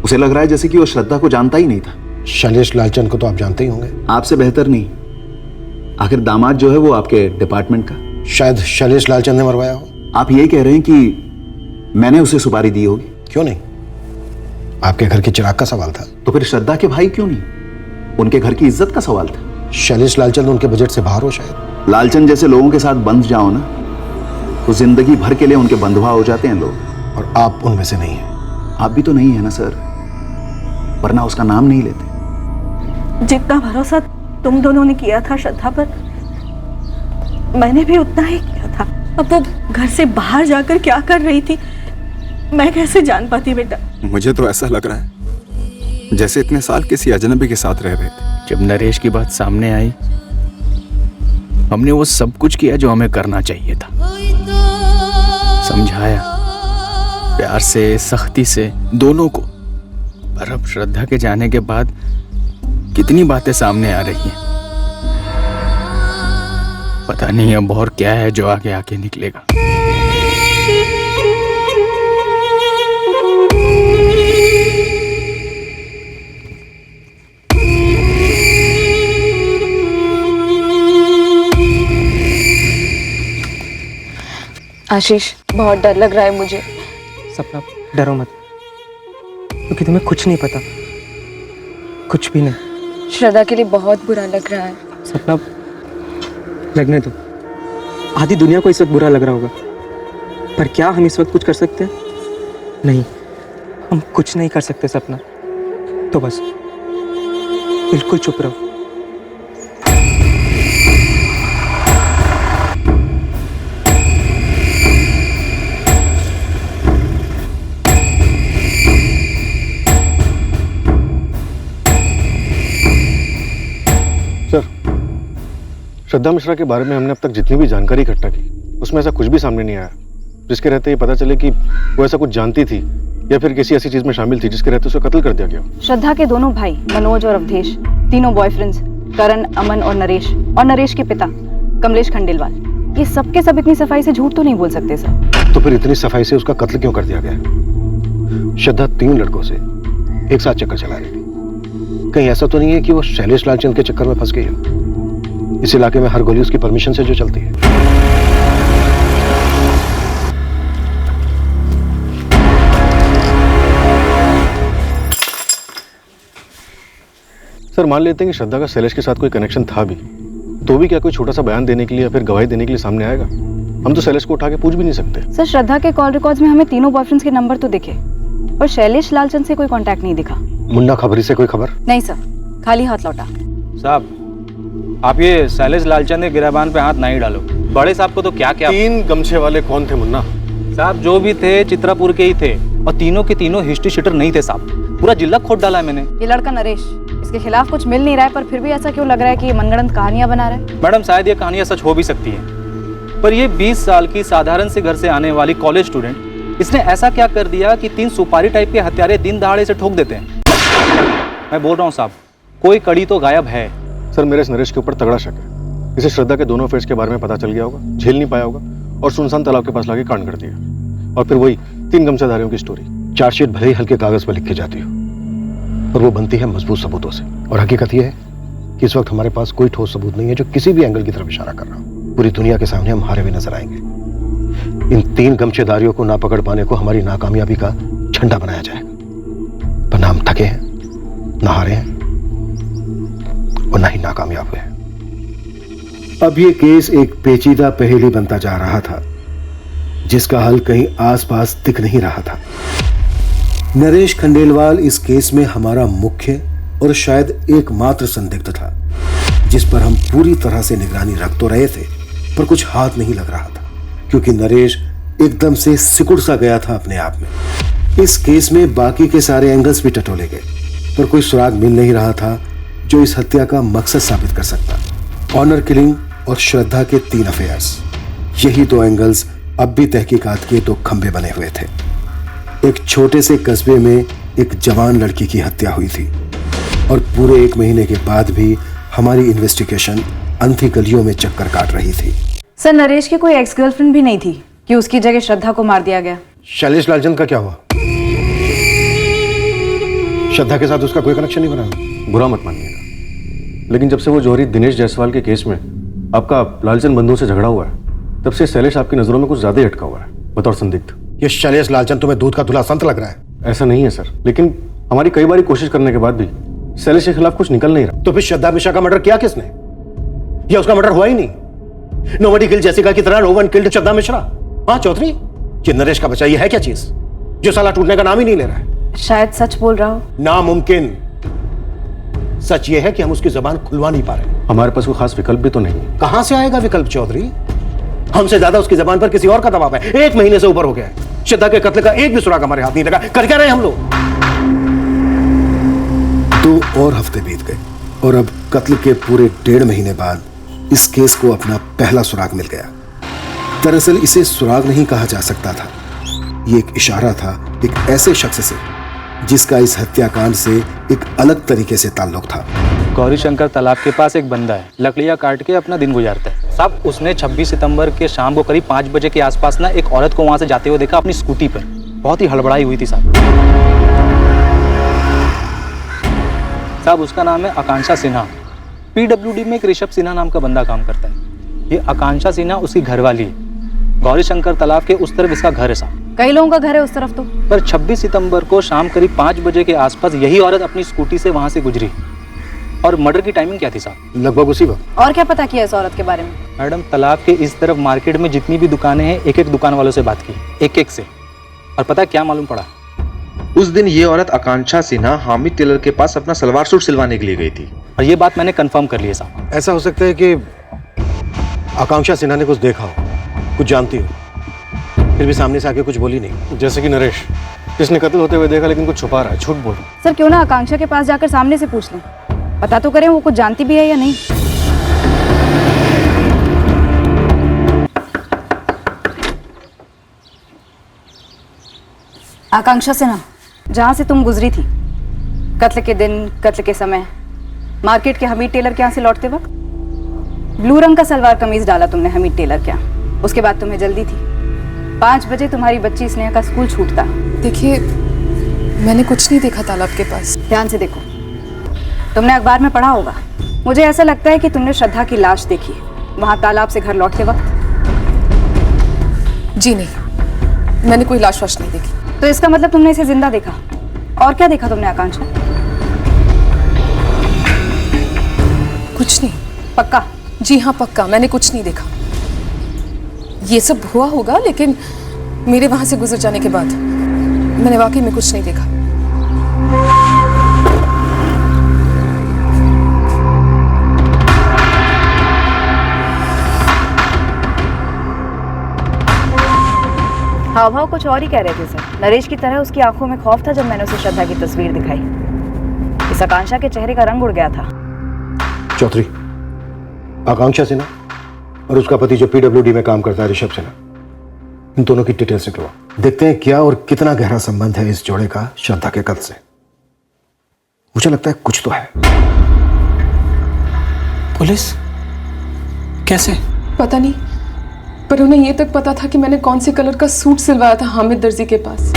उसे लग रहा है जैसे कि वो श्रद्धा को जानता ही नहीं था। शैलेश लालचंद को तो आप जानते ही होंगे। आपसे बेहतर नहीं। आखिर दामाद जो है वो आपके डिपार्टमेंट का। शायद शैलेश लालचंद ने मरवाया हो। आप ये कह रहे हैं कि मैंने उसे सुपारी दी होगी? क्यों नहीं, आपके घर के चिराग का सवाल था। तो फिर श्रद्धा के भाई क्यों नहीं? उनके घर की इज्जत का सवाल था। शैलेश लालचंद उनके बजट से बाहर हो शायद। लालचंद जैसे लोगों के साथ बंध जाओ ना, तो जिंदगी भर के लिए उनके बंधुआ हो जाते हैं लोग। और आप उनमें से नहीं हैं। आप भी तो नहीं है ना सर, वरना उसका नाम नहीं लेते। जितना भरोसा तुम दोनों ने किया था श्रद्धा पर, मैंने भी उतना ही किया था। अब वो घर से बाहर जाकर क्या कर रही थी, मैं कैसे जान पाती बेटा? मुझे तो ऐसा लग रहा है जैसे इतने साल किसी अजनबी के साथ रह रहे थे। जब नरेश की बात सामने आई, हमने वो सब कुछ किया जो हमें करना चाहिए था। समझाया प्यार से, सख्ती से, दोनों को। पर अब श्रद्धा के जाने के बाद कितनी बातें सामने आ रही हैं। पता नहीं अब और क्या है जो आगे आके निकलेगा। आशीष, बहुत डर लग रहा है मुझे। सपना डरो मत, क्योंकि तुम्हें कुछ नहीं पता, कुछ भी नहीं। श्रद्धा के लिए बहुत बुरा लग रहा है। सपना लगने दो, आधी दुनिया को इस वक्त बुरा लग रहा होगा, पर क्या हम इस वक्त कुछ कर सकते हैं? नहीं, हम कुछ नहीं कर सकते सपना। तो बस बिल्कुल चुप रहो। श्रद्धा मिश्रा के बारे में हमने अब तक जितनी भी जानकारी इकट्ठा की उसमें ऐसा कुछ भी सामने नहीं आया जिसके रहते ये पता चले कि वो ऐसा कुछ जानती थी या फिर किसी ऐसी चीज में शामिल थी जिसके रहते उसे कत्ल कर दिया गया। श्रद्धा के दोनों भाई मनोज और अवधेश, तीनों बॉयफ्रेंड्स, करण, अमन और नरेश के पिता कमलेश खंडेलवाल, ये सब के सब इतनी सफाई से झूठ तो नहीं बोल सकते सर। तो फिर इतनी सफाई से उसका कत्ल क्यों कर दिया गया? श्रद्धा 3 लड़कों से एक साथ चक्कर चला रही थी। कहीं ऐसा तो नहीं है कि वो शैलेश लालचंद के चक्कर में फंस गई हो? इस इलाके में हर गोली उसकी परमिशन से जो चलती है। सर मान लेते हैं कि श्रद्धा का शैलेश के साथ कोई कनेक्शन था भी, तो भी क्या कोई छोटा सा बयान देने के लिए या फिर गवाही देने के लिए सामने आएगा? हम तो शैलेश को उठा के पूछ भी नहीं सकते। सर श्रद्धा के कॉल रिकॉर्ड्स में हमें तीनों बॉयफ्रेंड्स के नंबर तो दिखे, पर शैलेश लालचंद से कोई कांटेक्ट नहीं दिखा। मुन्ना खबरी से कोई खबर? नहीं सर, खाली हाथ लौटा। साहब आप ये शैलेश लालचंद के गिरबान पे हाथ नहीं डालो। बड़े साहब को तो क्या क्या 3 गमछे वाले कौन थे मुन्ना? साहब जो भी थे चित्रापुर के ही थे और तीनों के तीनों हिस्ट्री शीटर नहीं थे साहब, पूरा जिला खोद डाला है मैंने। ये लड़का नरेश, इसके खिलाफ कुछ मिल नहीं रहा है, पर फिर भी ऐसा क्यों लग रहा है कि ये मनगढ़ंत कहानियां बना रहा है? मैडम शायद ये कहानियां सच हो भी सकती है, पर ये 20 साल की साधारण से घर से आने वाली कॉलेज स्टूडेंट, इसने ऐसा क्या कर दिया कि 3 सुपारी टाइप के हत्यारे दिन दहाड़े से ठोक देते हैं? मैं बोल रहा हूँ साहब, कोई कड़ी तो गायब है। सर मेरे इस नरेश के ऊपर तगड़ा शक है। इसे श्रद्धा के दोनों अफेयर्स के बारे में पता चल गया होगा, झेल नहीं पाया होगा और सुनसान तालाब के पास लाके कांड कर दिया। और फिर वही 3 गमछेधारियों की स्टोरी। चार्जशीट भले ही हल्के कागज पर लिख के जाती हो, पर वो बनती है मजबूत सबूतों से। और हकीकत यह है कि इस वक्त हमारे पास कोई ठोस सबूत नहीं है जो किसी भी एंगल की तरफ इशारा कर रहा हो। पूरी दुनिया के सामने हम हारे हुए नजर आएंगे। इन 3 गमछेदारियों को ना पकड़ पाने को हमारी नाकामयाबी का झंडा बनाया जाएगा। पर ना हम थके हैं, ना हारे हैं और ना ही नाकामयाब हुए हैं। अब ये केस एक पेचीदा पहेली बनता जा रहा था जिसका हल कहीं आसपास दिख नहीं रहा था। नरेश खंडेलवाल इस केस में हमारा मुख्य और शायद एकमात्र संदिग्ध था, जिस पर हम पूरी तरह से निगरानी रख तो रहे थे, पर कुछ हाथ नहीं लग रहा था, क्योंकि नरेश एकदम से सिकुड़ सा गया था अपने आप में। इस केस में बाकी के सारे एंगल्स भी टटोले गए, पर कोई सुराग मिल नहीं रहा था जो इस हत्या का मकसद साबित कर सकता। ऑनर किलिंग और श्रद्धा के 3 अफेयर्स, यही 2 एंगल्स अब भी तहकीकात के 2 खंभे बने हुए थे। एक छोटे से कस्बे में एक जवान लड़की की हत्या हुई थी और पूरे 1 महीने के बाद भी हमारी इन्वेस्टिगेशन अंधी गलियों में चक्कर काट रही थी। सर नरेश की कोई एक्स गर्लफ्रेंड भी नहीं थी कि उसकी जगह श्रद्धा को मार दिया गया। शैलेश लालचंद का क्या हुआ? श्रद्धा के साथ उसका कोई कनेक्शन नहीं बना? बुरा मत मानिएगा, लेकिन जब से वो जौहरी दिनेश जायसवाल के केस में आपका लालचंद बंधुओं से झगड़ा हुआ है, तब से शैलेश आपकी नजरों में कुछ ज्यादा ही अटका हुआ है बतौर संदिग्ध। ये शैलेश लालचंद तुम्हें दूध का धुला संत लग रहा है? ऐसा नहीं है सर, लेकिन हमारी कई बार कोशिश करने के बाद भी शैलेश के खिलाफ कुछ निकल नहीं रहा। तो फिर श्रद्धा मिश्रा का मर्डर किया किसने? या उसका मर्डर हुआ ही नहीं? नोबडी किल्ड जेसिका की तरह नो वन किल्ड श्रद्धा मिश्रा। हाँ चौधरी, ये नरेश का बच्चा ये है क्या चीज जो साला टूटने का नाम ही नहीं ले रहा है? शायद सच बोल रहा हो। नामुमकिन। सच ये है कि हम उसकी जबान खुलवा नहीं पा रहे। हमारे पास कोई खास विकल्प भी तो नहीं है। कहां से आएगा विकल्प चौधरी? हमसे ज्यादा उसकी जबान पर किसी और का दबाव है। 1 महीने से ऊपर हो गया है, श्रद्धा के कत्ल का एक भी सुराग हमारे हाथ नहीं लगा। कर क्या रहे हम लोग? 2 और हफ्ते बीत गए और अब कत्ल के पूरे 1.5 महीने बाद इस केस को अपना पहला सुराग मिल गया। दरअसल इसे सुराग नहीं कहा जा सकता था, ये एक इशारा था एक ऐसे शख्स से जिसका इस हत्याकांड से एक अलग तरीके से ताल्लुक था। गौरी शंकर तालाब के पास एक बंदा है, लकड़ियाँ काट के अपना दिन गुजारता है साहब। उसने 26 सितंबर के शाम को करीब 5 बजे के आसपास ना एक औरत को वहां से जाते हुए देखा अपनी स्कूटी पर। बहुत ही हड़बड़ाई हुई थी साहब। उसका नाम है आकांक्षा सिन्हा। PWD में एक ऋषभ सिन्हा नाम का बंदा काम करता है। ये आकांक्षा सिन्हा उसकी घरवाली है। गौरी शंकर तालाब के उस तरफ इसका घर है साहब। कई लोगों का घर है उस तरफ तो। पर 26 सितंबर को शाम करीब 5 बजे के आसपास यही औरत अपनी स्कूटी से वहां से गुजरी। और मर्डर की टाइमिंग क्या थी साहब? लगभग उसी वक्त। और क्या पता किया इस औरत के बारे में? मैडम तालाब के इस तरफ मार्केट में जितनी भी दुकानें हैं, एक दुकान वालों से बात की, एक से। और पता क्या मालूम पड़ा? उस दिन ये औरत आकांक्षा सिन्हा हामिद टेलर के पास अपना सलवार सूट सिलवाने के लिए गई थी। और ये बात मैंने कंफर्म कर ली है साहब। ऐसा हो सकता है कि आकांक्षा सिन्हा ने कुछ देखा हो, कुछ जानती हो, फिर भी सामने से आके कुछ बोली नहीं। जैसे कि नरेश, जिसने कत्ल होते हुए देखा लेकिन कुछ छुपा रहा है, झूठ बोल। सर क्यों ना आकांक्षा के पास जाकर सामने से पूछ लें, पता तो करें वो कुछ जानती भी है या नहीं। आकांक्षा से ना, जहाँ से तुम गुजरी थी, कत्ल के दिन, कत्ल के समय, मार्केट के हमीद टेलर के यहाँ से लौटते वक्त ब्लू रंग का सलवार कमीज डाला तुमने हमीद टेलर के यहाँ। उसके बाद तुम्हें जल्दी थी। 5 बजे तुम्हारी बच्ची स्नेहा का स्कूल छूटता। देखिए, मैंने कुछ नहीं देखा तालाब के पास। ध्यान से देखो, तुमने अखबार में पढ़ा होगा। मुझे ऐसा लगता है कि तुमने श्रद्धा की लाश देखी वहां तालाब से घर लौटते वक्त। जी नहीं, मैंने कोई लाश वाश नहीं देखी। तो इसका मतलब तुमने इसे जिंदा देखा। और क्या देखा तुमने आकांक्षा? कुछ नहीं। पक्का? जी हाँ पक्का, मैंने कुछ नहीं देखा। ये सब हुआ होगा, लेकिन मेरे वहां से गुजर जाने के बाद मैंने वाकई में कुछ नहीं देखा। हाव भाव कुछ और ही कह रहे थे सर। नरेश की तरह उसकी आंखों में खौफ था जब मैंने उसे श्रद्धा की तस्वीर दिखाई। इस आकांक्षा के चेहरे का रंग उड़ गया था। चौधरी, आकांक्षा सिन्हा और उसका पति जो पीडब्ल्यूडी में काम करता है ऋषभ सिन्हा, इन दोनों की डिटेल्स निकलवा। देखते हैं क्या और कितना गहरा संबंध है इस जोड़े का श्रद्धा के कत्ल से। मुझे लगता है कुछ तो है। पुलिस? कैसे? पता नहीं, पर उन्हें ये तक पता था कि मैंने कौन से कलर का सूट सिलवाया था हामिद दर्जी के पास।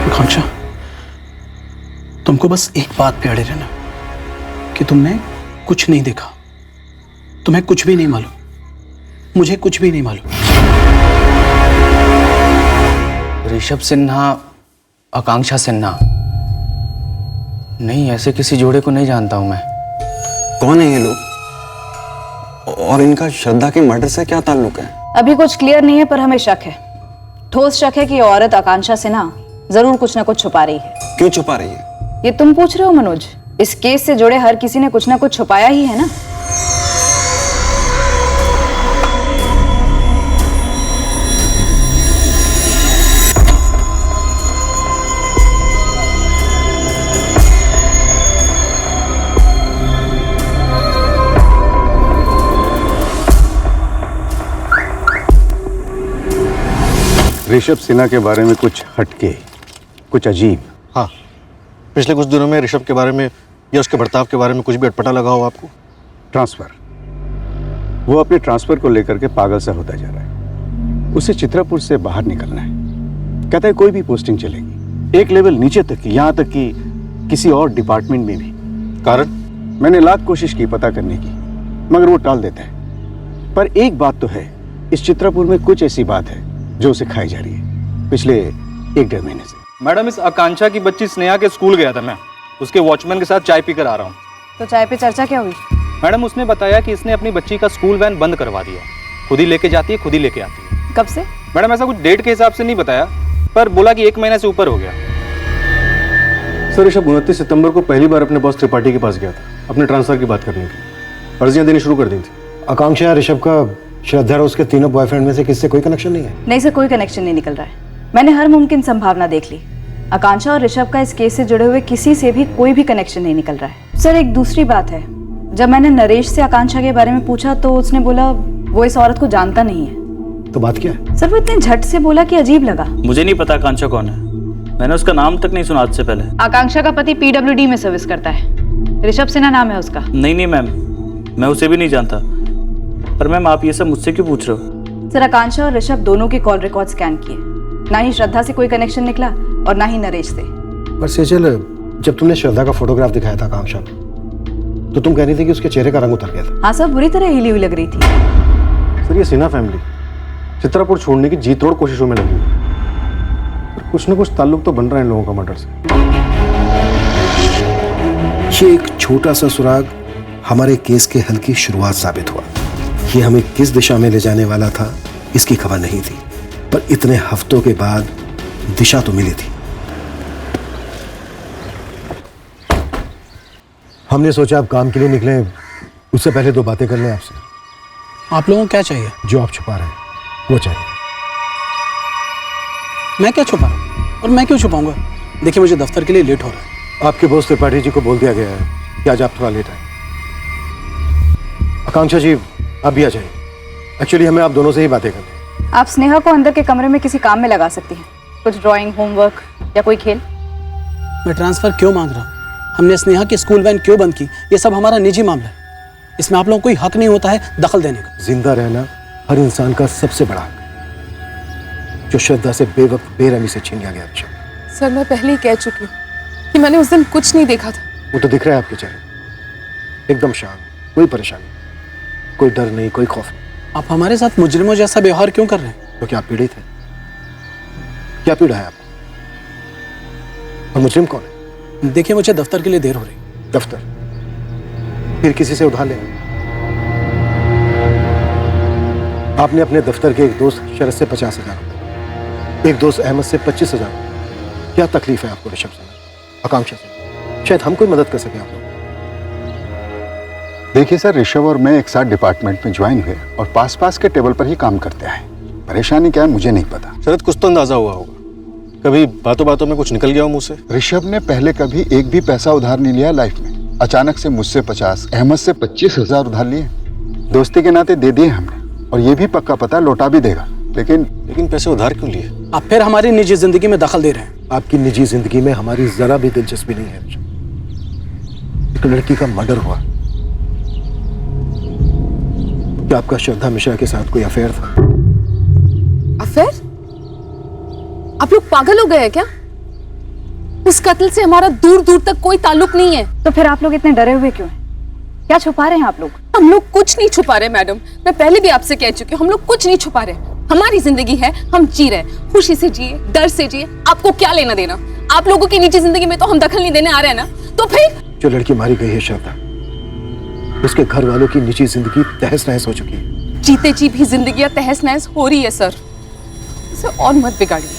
आकांक्षा, तुमको बस एक बात पे अड़े रहना कि तुमने कुछ नहीं देखा। तुम्हें कुछ भी नहीं मालूम, मुझे कुछ भी नहीं मालूम। ऋषभ सिन्हा, आकांक्षा सिन्हा? नहीं, ऐसे किसी जोड़े को नहीं जानता हूं मैं। कौन है ये लोग? और इनका श्रद्धा के मर्डर से क्या ताल्लुक है? अभी कुछ क्लियर नहीं है, पर हमें शक है, ठोस शक है कि ये औरत आकांक्षा सिन्हा जरूर कुछ ना कुछ छुपा रही है। क्यों छुपा रही है? ये तुम पूछ रहे हो मनोज? इस केस से जुड़े हर किसी ने कुछ ना कुछ छुपाया ही है ना। ऋषभ सिन्हा के बारे में कुछ हटके, कुछ अजीब। हाँ, पिछले कुछ दिनों में ऋषभ के बारे में या उसके बर्ताव के बारे में कुछ भी अटपटा लगा हो आपको? ट्रांसफर, वो अपने ट्रांसफर को लेकर के पागल सा होता जा रहा है। उसे चित्रापुर से बाहर निकलना है। कहता है कोई भी पोस्टिंग चलेगी, एक लेवल नीचे तक की, यहाँ तक कि किसी और डिपार्टमेंट में भी। कारण? मैंने लाख कोशिश की पता करने की, मगर वो टाल देता है। पर एक बात तो है, इस चित्रापुर में कुछ ऐसी बात है जो उसे खाई जा रही है पिछले 1-1.5 महीने से। मैडम, इस आकांक्षा की बच्ची स्नेहा के स्कूल गया था मैं, उसके वॉचमैन के साथ चाय पीकर आ रहा हूँ। तो चाय पे चर्चा क्या हुई? मैडम, उसने बताया कि इसने अपनी बच्ची का स्कूल वैन बंद करवा दिया। खुद ही लेके जाती है, खुद ही लेके आती है। कब से? मैडम, ऐसा कुछ डेट के हिसाब से नहीं बताया, पर बोला कि 1 महीने से ऊपर हो गया। सर, ऋषभ 29 सितंबर को पहली बार अपने बॉस त्रिपाठी के पास गया था अपने ट्रांसफर की बात करने की। अर्जियां देनी शुरू कर दी थी। आकांक्षा या ऋषभ का श्रद्धा और उसके तीनों बॉयफ्रेंड में से किससे कोई कनेक्शन नहीं है? नहीं सर, कोई कनेक्शन नहीं निकल रहा है। मैंने हर मुमकिन संभावना देख ली। आकांक्षा और ऋषभ का इस केस से जुड़े हुए किसी से भी कोई भी कनेक्शन नहीं निकल रहा है। सर, एक दूसरी बात है, जब मैंने नरेश से आकांक्षा के बारे में पूछा तो उसने बोला वो इस औरत को जानता नहीं है। तो बात क्या है? सर, वो इतने झट से बोला कि अजीब लगा। मुझे नहीं पता आकांक्षा कौन है, मैंने उसका नाम तक नहीं सुना आज से पहले। आकांक्षा का पति पीडब्ल्यूडी में सर्विस करता है, ऋषभ सिन्हा नाम है उसका। नहीं मैम, मैं उसे भी नहीं जानता। पर मैम, आप ये सब मुझसे क्यों पूछ रहे हो? सर, आकांक्षा और ऋषभ दोनों के कॉल रिकॉर्ड स्कैन किए, ना ही श्रद्धा से कोई कनेक्शन निकला और ना ही नरेश से। पर सेजल, जब तुमने श्रद्धा का फोटोग्राफ दिखाया था आकांक्षा को, तो तुम कह रही थी कि उसके चेहरे का रंग उतर गया था। हाँ सर, बुरी तरह हिली हुई लग रही थी। सर, ये सिन्हा फैमिली चित्रापुर छोड़ने की जी तोड़ कोशिशों में लगी हुई है। कुछ न कुछ ताल्लुक तो बन रहा है इन लोगों का मर्डर से। ये एक छोटा सा सुराग हमारे केस के हल की शुरुआत साबित हुआ। ये हमें किस दिशा में ले जाने वाला था इसकी खबर नहीं थी, पर इतने हफ्तों के बाद दिशा तो मिली थी। हमने सोचा आप काम के लिए निकले, उससे पहले 2 बातें कर लें आपसे। आप लोगों को क्या चाहिए? जो आप छुपा रहे हैं वो चाहिए। मैं क्या छुपा रहा हूं? और मैं क्यों छुपाऊंगा? देखिए, मुझे दफ्तर के लिए लेट हो रहा है। आपके बॉस त्रिपाठी जी को बोल दिया गया है कि आज आप थोड़ा लेट आए। आकांक्षा जी, आप भी आ जाइए। एक्चुअली हमें आप दोनों से ही बातें करनी। आप स्नेहा को अंदर के कमरे में किसी काम में लगा सकती हैं, कुछ ड्राइंग, होमवर्क या कोई खेल। मैं ट्रांसफर क्यों मांग रहा हूँ, हमने स्नेहा की स्कूल वैन क्यों बंद की, ये सब हमारा निजी मामला है। इसमें आप लोगों को कोई हक नहीं होता है दखल देने का। जिंदा रहना हर इंसान का सबसे बड़ा हक है, जो श्रद्धा से बेवक्त बेरहमी से छीन लिया गया। सर मैं पहले ही कह चुकी हूँ कि मैंने उस दिन कुछ नहीं देखा था। वो तो दिख रहा है आपके चेहरे, एकदम शांत, कोई परेशानी, कोई डर नहीं, कोई खौफ नहीं। आप हमारे साथ मुजरिमों जैसा व्यवहार क्यों कर रहे हैं? तो क्या आप पीड़ित हैं? क्या पीड़ा है आपको? और मुजरिम कौन है? देखिए मुझे दफ्तर के लिए देर हो रही। दफ्तर? फिर किसी से उधार लेना। आपने अपने दफ्तर के एक दोस्त शरद से 50,000 रुपए, एक दोस्त अहमद से 25,000 रुपए। क्या तकलीफ है आपको ऋषभ से, आकांक्षा से? शायद हम कोई मदद कर सके आप लोग। देखिए सर, ऋषभ और मैं एक साथ डिपार्टमेंट में ज्वाइन हुए और पास पास के टेबल पर ही काम करते हैं। परेशानी क्या है मुझे नहीं पता। शरद कुछ तो अंदाजा हुआ होगा, कभी बातों बातों में कुछ निकल गया हो मुंह से? ऋषभ ने पहले कभी एक भी पैसा उधार नहीं लिया लाइफ में। अचानक से मुझसे 50, अहमद से 25,000 उधार लिए। दोस्ती के नाते दे दिए हमने, और ये भी पक्का पता लौटा भी देगा। लेकिन पैसे उधार क्यों लिए? आप फिर हमारी निजी जिंदगी में दखल दे रहे हैं। आपकी निजी जिंदगी में हमारी जरा भी दिलचस्पी नहीं है। एक लड़की का मर्डर हुआ। क्या आपका श्रद्धा मिश्रा के साथ कोई अफेयर था? अफेयर? आप लोग पागल हो गए हैं क्या? उस कत्ल से हमारा दूर दूर तक कोई ताल्लुक नहीं है। तो फिर आप लोग इतने डरे हुए क्यों हैं? क्या छुपा रहे हैं आप लोग? हम लोग कुछ नहीं छुपा रहे मैडम, मैं पहले भी आपसे कह चुकी हूँ, हम लोग कुछ नहीं छुपा रहे। हमारी जिंदगी है, हम जी रहे, खुशी से जिए, डर से जिए। आपको क्या लेना देना? आप लोगों की निजी जिंदगी में तो हम दखल नहीं देने आ रहे हैं ना, तो फिर? जो लड़की मारी गई है श्रद्धा, उसके घर वालों की निजी जिंदगी तहस नहस हो चुकी है। जीते जी भी जिंदगियां तहस नहस हो रही है सर, इसे और मत बिगाड़िए।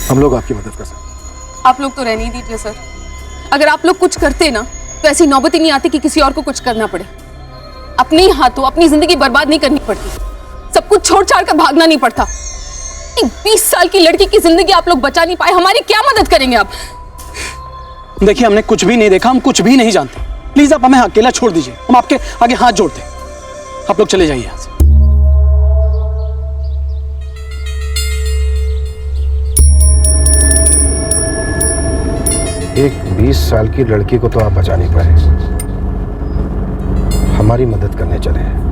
हम लोग आपकी मदद कर सकते। आप लोग तो रहने ही दीजिए सर। अगर आप लोग कुछ करते ना तो ऐसी नौबत ही नहीं आती कि किसी और को कुछ करना पड़े। अपने ही हाथों अपनी जिंदगी बर्बाद नहीं करनी पड़ती, सब कुछ छोड़ छाड़ कर भागना नहीं पड़ता। 20 साल की लड़की की जिंदगी आप लोग बचा नहीं पाए, हमारी क्या मदद करेंगे आप? देखिए हमने कुछ भी नहीं देखा, हम कुछ भी नहीं जानते। प्लीज आप हमें अकेला छोड़ दीजिए, हम आपके आगे हाथ जोड़ते हैं। आप लोग चले जाइए यहाँ से। एक 20 साल की लड़की को तो आप बचा नहीं पाए, हमारी मदद करने चले हैं।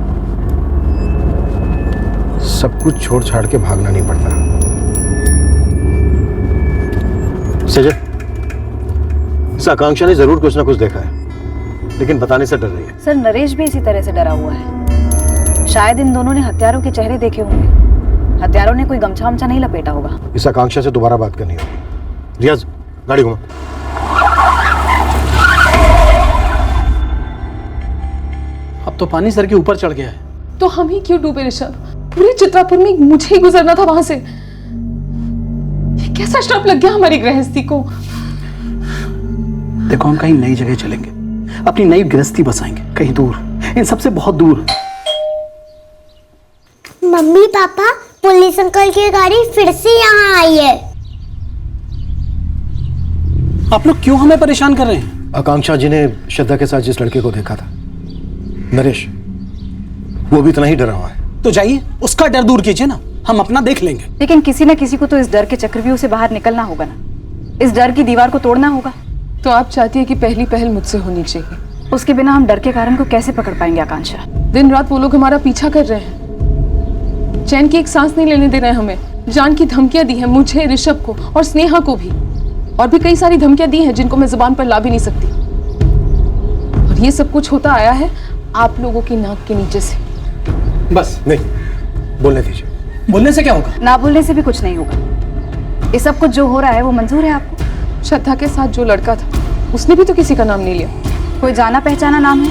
सब कुछ छोड़ छाड़ के भागना नहीं पड़ता। सजय, इस आकांक्षा ने जरूर कुछ ना कुछ देखा है, लेकिन बताने से डर रही है। सर नरेश भी इसी तरह से डरा हुआ है। शायद इन दोनों ने हत्यारों के चेहरे देखे होंगे। हत्यारों ने कोई गमछा वमछा नहीं लपेटा होगा। इस आकांक्षा से दोबारा बात करनी होगी। रियाज, गाड़ी घुमा। अब तो पानी सर के ऊपर चढ़ गया है। तो हम ही क्यों डूबे ऋषभ? पूरे चित्रापुर में मुझे ही गुजरना था वहां से। ये कैसा श्राप लग गया हमारी गृहस्थी को? देखो हम कहीं नई जगह चलेंगे, अपनी नई गृहस्थी बसाएंगे, कहीं दूर, इन सबसे बहुत दूर। मम्मी पापा, पुलिस अंकल की गाड़ी फिर से यहाँ आई है। आप लोग क्यों हमें परेशान कर रहे हैं? आकांक्षा जी ने श्रद्धा के साथ जिस लड़के को देखा था, नरेश, वो भी इतना ही डरा हुआ है। तो जाइए उसका डर दूर कीजिए ना, हम अपना देख लेंगे। लेकिन किसी न किसी को तो इस डर के चक्रव्यूह से बाहर निकलना होगा ना, इस डर की दीवार को तोड़ना होगा। तो आप चाहती है कि पहली पहल मुझसे होनी चाहिए? उसके बिना हम डर के कारण को कैसे पकड़ पाएंगे आकांक्षा? दिन रात वो लोग हमारा पीछा कर रहे हैं, चैन की एक सांस नहीं लेने दे रहे हैं हमें। जान की धमकियां दी हैं मुझे, ऋषभ को और स्नेहा को भी, और भी कई सारी धमकियां दी हैं जिनको मैं जुबान पर ला भी नहीं सकती। और ये सब कुछ होता आया है आप लोगों की नाक के नीचे से। बस नहीं, बोलने दीजिए। बोलने से क्या होगा? ना बोलने से भी कुछ नहीं होगा। ये सब कुछ जो हो रहा है वो मंजूर है आपको? श्रद्धा के साथ जो लड़का था उसने भी तो किसी का नाम नहीं लिया। कोई जाना पहचाना नाम है?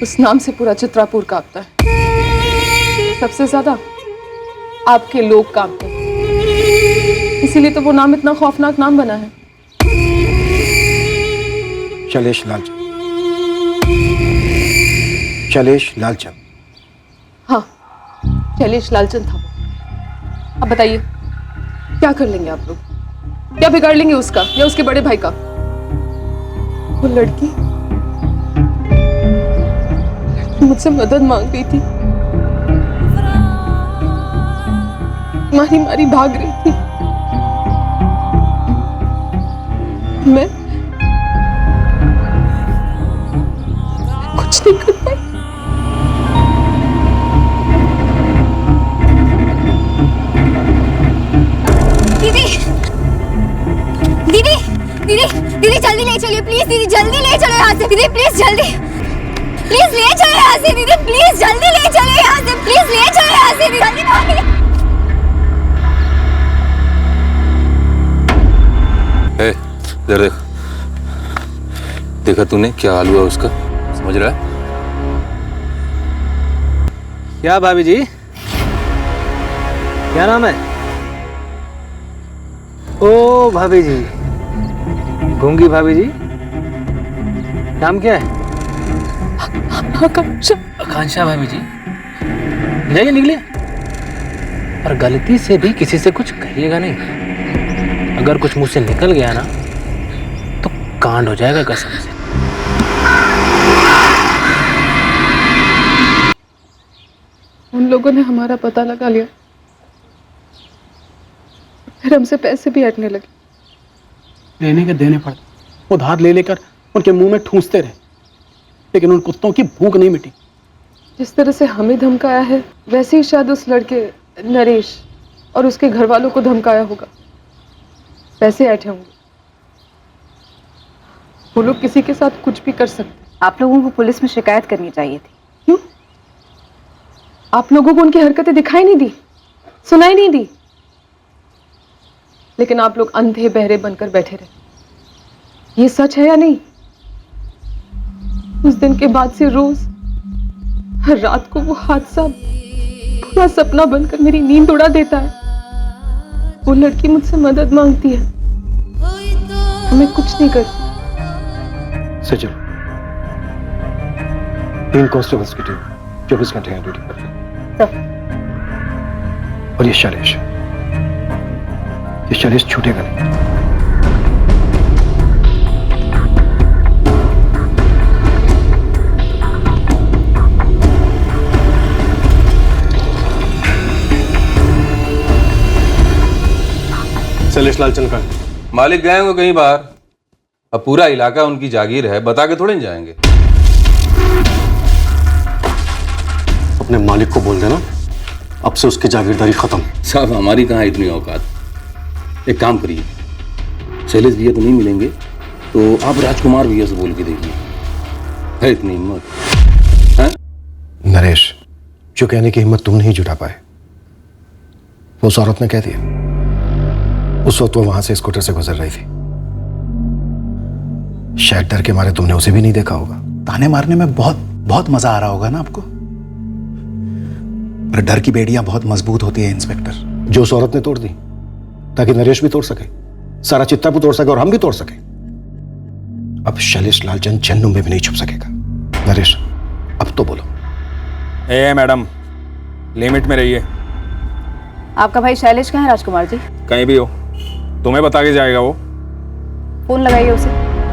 उस नाम से पूरा चित्रापुर कांपता है। सबसे ज्यादा आपके लोग कांपते हैं, इसीलिए तो वो नाम इतना खौफनाक नाम बना है। शैलेश लालचंद। शैलेश लालचंद। हाँ, शैलेश लालचंद था वो। अब बताइए क्या कर लेंगे आप लोग? क्या बिगाड़ लेंगे उसका या उसके बड़े भाई का? वो लड़की मुझसे मदद मांग रही थी, मारी मारी भाग रही थी। मैं कुछ नहीं कर पाई। दीदी दीदी दीदी दीदी जल्दी ले चलिए प्लीज। दीदी जल्दी ले चलो यहाँ से। दीदी प्लीज जल्दी, प्लीज ले चलो यहाँ से। दीदी प्लीज जल्दी ले चलो यहाँ से। प्लीज ले चलो यहाँ से। दीदी जल्दी भागिए। इधर देख, देखा तूने क्या हाल हुआ उसका? समझ रहा है? क्या भाभी जी, क्या नाम है? ओ भाभी जी, गूंगी भाभी जी, नाम क्या है? आकांक्षा। आकांक्षा भाभी जी, जाइए निकलिए, और गलती से भी किसी से कुछ कहिएगा नहीं। अगर कुछ मुंह से निकल गया ना तो कांड हो जाएगा कसम से। उन लोगों ने हमारा पता लगा लिया, फिर हमसे पैसे भी हटने लगे। लेने के देने पड़ते, उधार ले लेकर उनके मुंह में ठूंसते रहे, लेकिन उन कुत्तों की भूख नहीं मिटी। जिस तरह से हमें धमकाया है, वैसे ही शायद उस लड़के नरेश और उसके घर वालों को धमकाया होगा। पैसे ऐठे होंगे। वो लोग किसी के साथ कुछ भी कर सकते। आप लोगों को पुलिस में शिकायत करनी चाहिए थी। क्यों? आप लोगों को उनकी हरकतें दिखाई नहीं दी, सुनाई नहीं दी, लेकिन आप लोग अंधे बहरे बनकर बैठे रहे। ये सच है या नहीं? उस दिन के बाद से रोज हर रात को वो हादसा पूरा सपना बनकर मेरी नींद उड़ा देता है। वो लड़की मुझसे मदद मांगती है, मैं कुछ नहीं करती। सचिन, 3 कांस्टेबल्स की टीम 24 घंटे यहाँ ड्यूटी कर रही है। और ये शैलेश छूटेगा नहीं। शैलेश लालचंद का मालिक गए होंगे कहीं बाहर। अब पूरा इलाका उनकी जागीर है, बता के थोड़े नहीं जाएंगे। अपने मालिक को बोल देना अब से उसकी जागीरदारी खत्म। साहब हमारी कहाँ इतनी औकात। एक काम करिए, शैलेश भैया तो नहीं मिलेंगे तो आप राजकुमार भैया से बोल के देखिए, है इतनी हिम्मत है? नरेश, जो कहने की हिम्मत तुम नहीं जुटा पाए वो उस औरत ने कह दिया। उस वक्त वो वहां से स्कूटर से गुजर रही थी। शायद डर के मारे तुमने उसे भी नहीं देखा होगा। ताने मारने में बहुत बहुत मजा आ रहा होगा ना आपको, पर डर की बेड़ियां बहुत मजबूत होती है इंस्पेक्टर। जो उस औरत ने तोड़ दी ताकि नरेश भी तोड़ सके, सारा चित्तापुर तोड़ सके और हम भी तोड़ सके। अब शैलेश लालचंद जन्नू में भी नहीं छुप सकेगा। नरेश, अब तो बोलो। मैडम, लिमिट में रहिए। आपका भाई शैलेश कहाँ है राजकुमार जी? कहीं भी हो, तुम्हें बता के जाएगा वो। फोन लगाइए उसे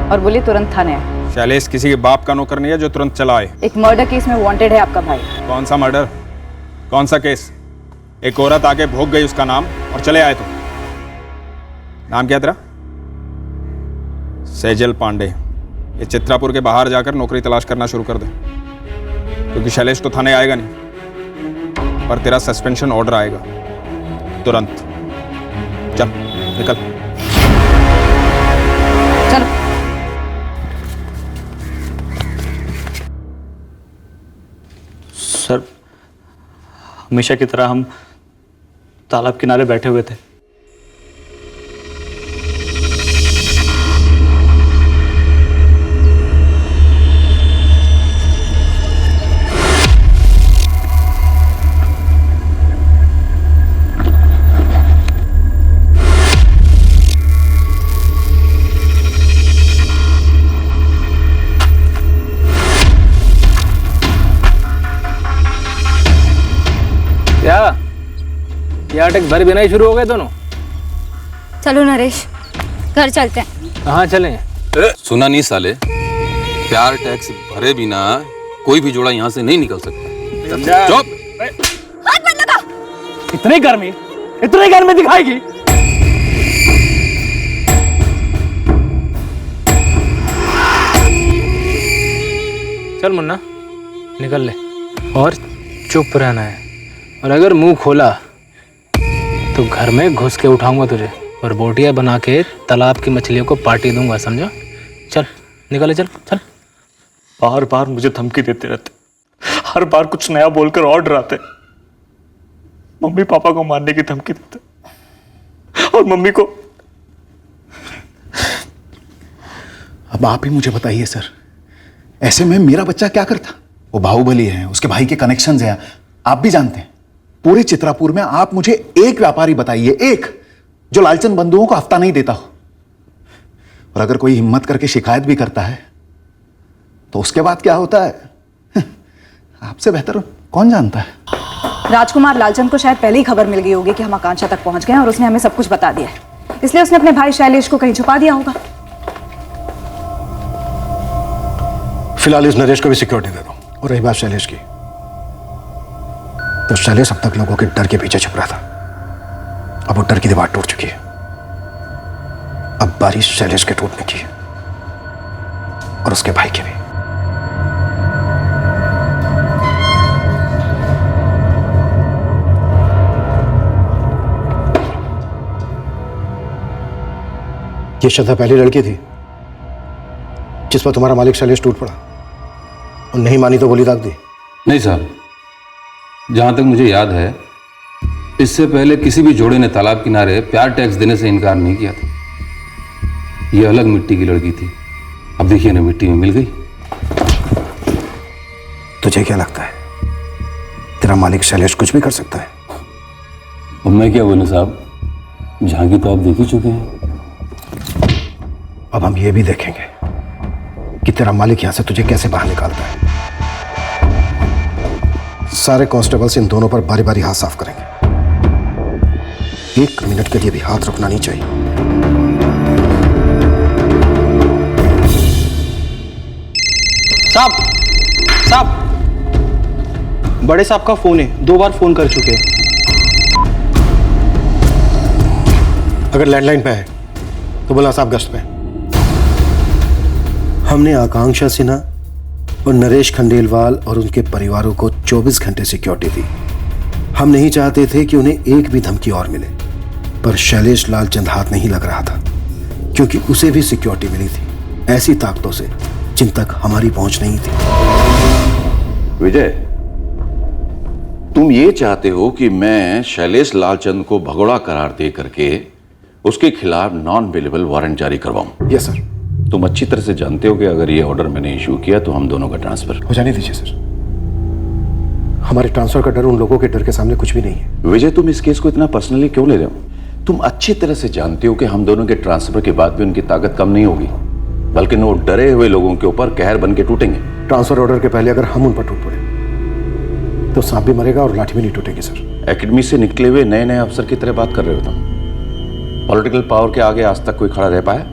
और बोलिए तुरंत थाने आए। शैलेश किसी के बाप का नौकर नहीं है जो तुरंत चला आए। एक मर्डर केस में वांटेड है आपका भाई। कौन सा मर्डर, कौन सा केस? एक औरत आके भोग गई उसका नाम और चले आए तुम। नाम क्या तेरा? सेजल पांडे। ये चित्रापुर के बाहर जाकर नौकरी तलाश करना शुरू कर दे, क्योंकि शैलेश तो थाने आएगा नहीं, पर तेरा सस्पेंशन ऑर्डर आएगा तुरंत। चल निकल। चलो। सर, हमेशा की तरह हम तालाब किनारे बैठे हुए थे। क्या अटक भर बिना ही शुरू हो गए दोनों? चलो नरेश, घर चलते हैं। कहाँ चलें? सुना नहीं साले, प्यार टैक्स भरे बिना कोई भी जोड़ा यहाँ से नहीं निकल सकता। चुप। हाथ मत लगा। इतनी गर्मी, इतने घर में दिखाएगी? चल मुन्ना निकल ले और चुप रहना है, और अगर मुंह खोला तो घर में घुस के उठाऊंगा तुझे और बोटियां बना के तालाब की मछलियों को पार्टी दूंगा, समझा? चल निकले, चल चल। बार बार मुझे धमकी देते रहते, हर बार कुछ नया बोलकर और डराते। मम्मी पापा को मारने की धमकी देते और मम्मी को। अब आप ही मुझे बताइए सर, ऐसे में मेरा बच्चा क्या करता? वो बाहुबली है, उसके भाई के कनेक्शंस हैं, आप भी जानते हैं। पूरे चित्रापुर में आप मुझे एक व्यापारी बताइए, एक जो लालचंद बंधुओं को हफ्ता नहीं देता हो। और अगर कोई हिम्मत करके शिकायत भी करता है तो उसके बाद क्या होता है आपसे बेहतर कौन जानता है? राजकुमार लालचंद को शायद पहले ही खबर मिल गई होगी कि हम आकांक्षा तक पहुंच गए हैं और उसने हमें सब कुछ बता दिया है, इसलिए उसने अपने भाई शैलेश को कहीं छुपा दिया होगा। फिलहाल इस नरेश को भी सिक्योरिटी दे दो। और रही बात शैलेश की, तो शैलेश अब तक लोगों के डर के पीछे छुप रहा था, अब वो डर की दीवार टूट चुकी है। अब बारिश शैलेश के टूटने की है और उसके भाई की भी। ये श्रद्धा पहली लड़की थी जिस पर तुम्हारा मालिक शैलेश टूट पड़ा और नहीं मानी तो गोली दाग दी? नहीं साहब, जहाँ तक मुझे याद है इससे पहले किसी भी जोड़े ने तालाब किनारे प्यार टैक्स देने से इनकार नहीं किया था। ये अलग मिट्टी की लड़की थी, अब देखिए ना मिट्टी में मिल गई। तुझे क्या लगता है तेरा मालिक शैलेश कुछ भी कर सकता है? अब मैं क्या बोलूं साहब, झांकी तो आप देख ही चुके हैं। अब हम ये भी देखेंगे कि तेरा मालिक यहां से तुझे कैसे बाहर निकालता है। सारे कांस्टेबल्स इन दोनों पर बारी बारी हाथ साफ करेंगे, 1 मिनट के लिए भी हाथ रुकना नहीं चाहिए। साहब, साहब, बड़े साहब का फोन है, 2 बार फोन कर चुके हैं। अगर लैंडलाइन पे है तो बोला साहब गश्त पे। हमने आकांक्षा सिन्हा और नरेश खंडेलवाल और उनके परिवारों को 24 घंटे सिक्योरिटी दी। हम नहीं चाहते थे कि उन्हें एक भी धमकी और मिले, पर शैलेश लालचंद हाथ नहीं लग रहा था क्योंकि उसे भी सिक्योरिटी मिली थी ऐसी ताकतों से जिन तक हमारी पहुंच नहीं थी। विजय, तुम ये चाहते हो कि मैं शैलेश लालचंद को भगोड़ा करार दे करके उसके खिलाफ नॉन अवेलेबल वारंट जारी करवाऊं? Yes sir. तुम अच्छी तरह से जानते हो कि अगर ये ऑर्डर मैंने इशू किया तो हम दोनों का ट्रांसफर हो जाने दीजिए सर। हमारे ट्रांसफर का डर उन लोगों के डर के सामने कुछ भी नहीं है। विजय, तुम इस केस को इतना पर्सनली क्यों ले रहे हो? तुम अच्छी तरह से जानते हो कि हम दोनों के ट्रांसफर के बाद भी उनकी ताकत कम नहीं होगी, बल्कि वो डरे हुए लोगों के ऊपर कहर बन के टूटेंगे। ट्रांसफर ऑर्डर के पहले अगर हम उन पर टूट पड़े तो सांप भी मरेगा और लाठी भी नहीं टूटेगी सर। एकेडमी से निकले हुए नए नए अफसर की तरह बात कर रहे हो तुम। पॉलिटिकल पावर के आगे आज तक कोई खड़ा रह पाया?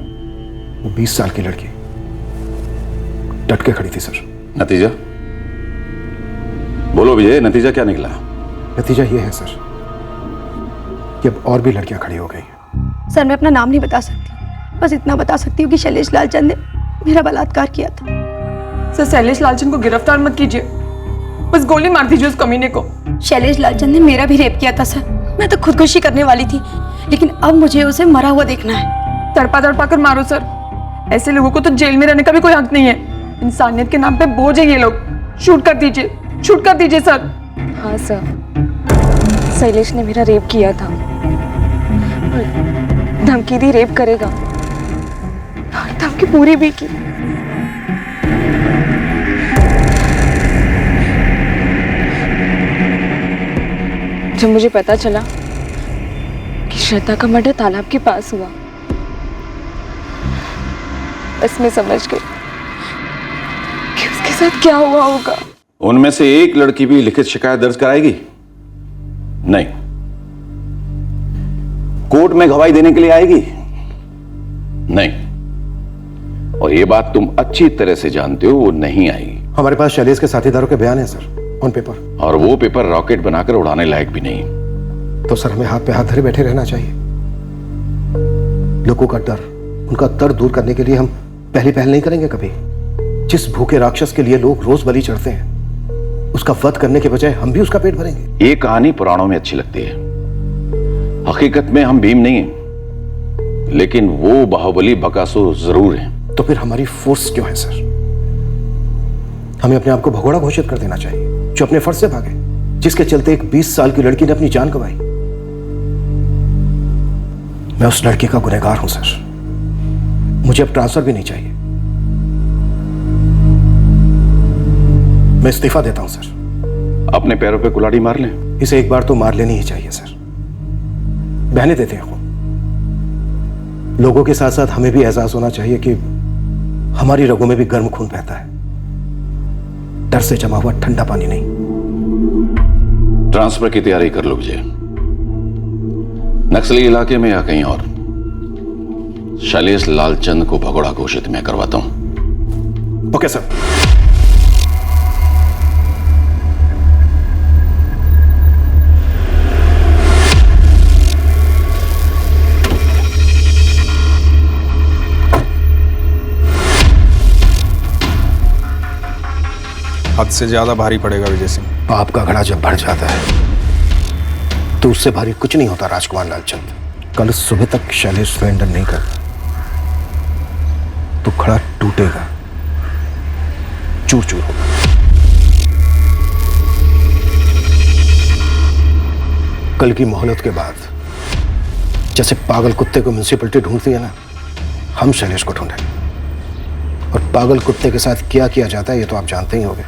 वो 20 साल की लड़की डट के खड़ी थी सर। नतीजा बोलो विजय, नतीजा क्या निकला? नतीजा ये है सर कि अब और भी लड़कियां खड़ी हो गई हैं। सर मैं अपना नाम नहीं बता सकती, बस इतना बता सकती हूँ कि शैलेश लालचंद ने मेरा बलात्कार किया था। सर शैलेश लालचंद को गिरफ्तार मत कीजिए, बस गोली मार दीजिए उस कमीने को। शैलेश लालचंद ने मेरा भी रेप किया था सर, मैं तो खुदकुशी करने वाली थी, लेकिन अब मुझे उसे मरा हुआ देखना है। तड़पा तड़पा कर मारो सर, ऐसे लोगों को तो जेल में रहने का भी कोई हक नहीं है। इंसानियत के नाम पे बोझ है ये लोग। शूट कर दीजिए, शूट कर दीजिए सर। हाँ सर, शैलेश ने मेरा रेप किया था, धमकी दी रेप करेगा, धमकी पूरी भी की। जब मुझे पता चला कि श्रद्धा का मर्डर तालाब के पास हुआ, बस मैं समझ गई कि उसके साथ क्या हुआ होगा। उनमें से एक लड़की भी लिखित शिकायत दर्ज कराएगी? नहीं। कोर्ट में गवाही देने के लिए आएगी? नहीं। और ये बात तुम अच्छी तरह से जानते हो, वो नहीं आएगी। हमारे पास शैलेश के साथीदारों के बयान है सर, ऑन पेपर। और वो पेपर रॉकेट बनाकर उड़ाने लायक भी नहीं। तो सर हमें हाथ पे हाथ धरे बैठे रहना चाहिए। लोगों का डर, उनका दर्द दूर करने के लिए हम पहली पहल नहीं करेंगे कभी? जिस भूखे राक्षस के लिए लोग रोज बलि चढ़ते हैं, उसका वध करने के बजाय हम भी उसका पेट भरेंगे। ये कहानी पुराणों में अच्छी लगती है, हकीकत में हम भीम नहीं हैं, लेकिन वो बाहुबली बकासुर जरूर हैं। तो फिर हमारी फोर्स क्यों है सर? हमें अपने आप को भगोड़ा घोषित कर देना चाहिए, जो अपने फर्ज से भागे, जिसके चलते एक 20 साल की लड़की ने अपनी जान गंवाई। मैं उस लड़की का गुनहगार हूं सर। मुझे अब ट्रांसफर भी नहीं चाहिए। मैं इस्तीफा देता हूं सर। अपने पैरों पे कुल्हाड़ी मार लें। इसे एक बार तो मार लेनी ही चाहिए सर। बहने देते हैं। लोगों के साथ साथ हमें भी एहसास होना चाहिए कि हमारी रगों में भी गर्म खून बहता है, डर से जमा हुआ ठंडा पानी नहीं। ट्रांसफर की तैयारी कर लो विजय। नक्सली इलाके में या कहीं और शैलेश लालचंद को भगोड़ा घोषित मैं करवाता हूं। Okay sir. हद से ज्यादा भारी पड़ेगा विजय सिंह। पाप का घड़ा जब बढ़ जाता है तो उससे भारी कुछ नहीं होता राजकुमार लालचंद। कल सुबह तक शैलेश सरेंडर नहीं करता तो घड़ा टूटेगा, चूर चूर होगा। कल की मोहलत के बाद जैसे पागल कुत्ते को म्युनिसिपैलिटी ढूंढती है ना, हम शैलेश को ढूंढेंगे। और पागल कुत्ते के साथ क्या किया जाता है ये तो आप जानते ही होंगे।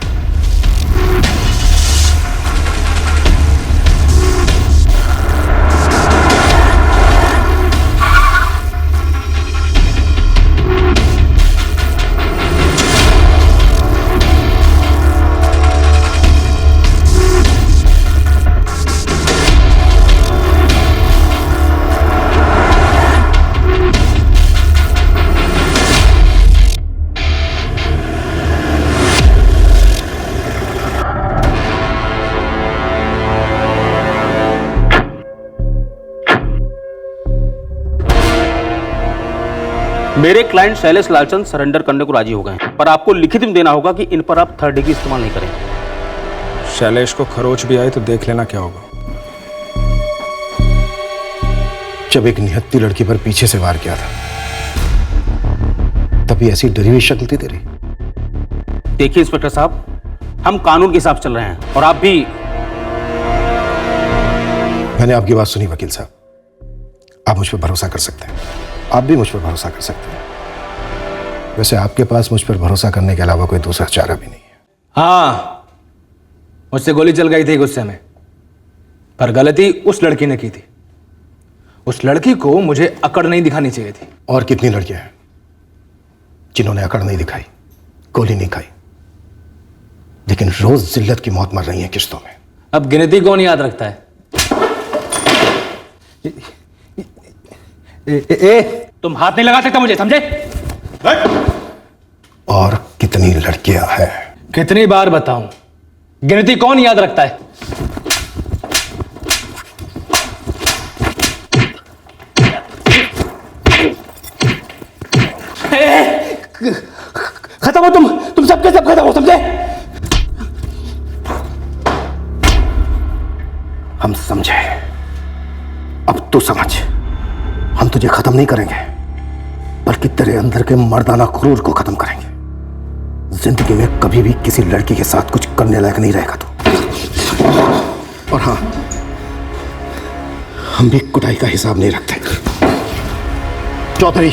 मेरे क्लाइंट शैलेश लालचंद सरेंडर करने को राजी हो गए हैं, पर आपको लिखित में देना होगा कि इन पर आप थर्ड डिग्री इस्तेमाल नहीं करेंगे। शैलेश को खरोच भी आए तो देख लेना क्या होगा। जब एक निहत्ती लड़की पर पीछे से वार किया था तभी ऐसी डरी हुई शक्ल थी तेरी। देखिए इंस्पेक्टर साहब, हम कानून के हिसाब से चल रहे हैं और आप भी। मैंने आपकी बात सुनी वकील साहब। आप मुझ पर भरोसा कर सकते हैं, आप भी मुझ पर भरोसा कर सकते हैं। वैसे आपके पास मुझ पर भरोसा करने के अलावा कोई दूसरा चारा भी नहीं है। हाँ, मुझसे गोली चल गई थी गुस्से में, पर गलती उस लड़की ने की थी। उस लड़की को मुझे अकड़ नहीं दिखानी चाहिए थी। और कितनी लड़कियां हैं जिन्होंने अकड़ नहीं दिखाई, गोली नहीं खाई, लेकिन रोज जिल्लत की मौत मर रही है किश्तों में। अब गिनती कौन याद रखता है? तुम हाथ नहीं लगा सकता मुझे, समझे? और कितनी लड़कियां हैं? कितनी बार बताऊं, गिनती कौन याद रखता है? खत्म हो तुम सबके सब खत्म हो, समझे? हम समझे, अब तू समझ। हम तुझे खत्म नहीं करेंगे, बल्कि तेरे अंदर के मर्दाना क्रूर को खत्म करेंगे। जिंदगी में कभी भी किसी लड़की के साथ कुछ करने लायक नहीं रहेगा तू। और हाँ, हम भी कुटाई का हिसाब नहीं रखते। चौधरी,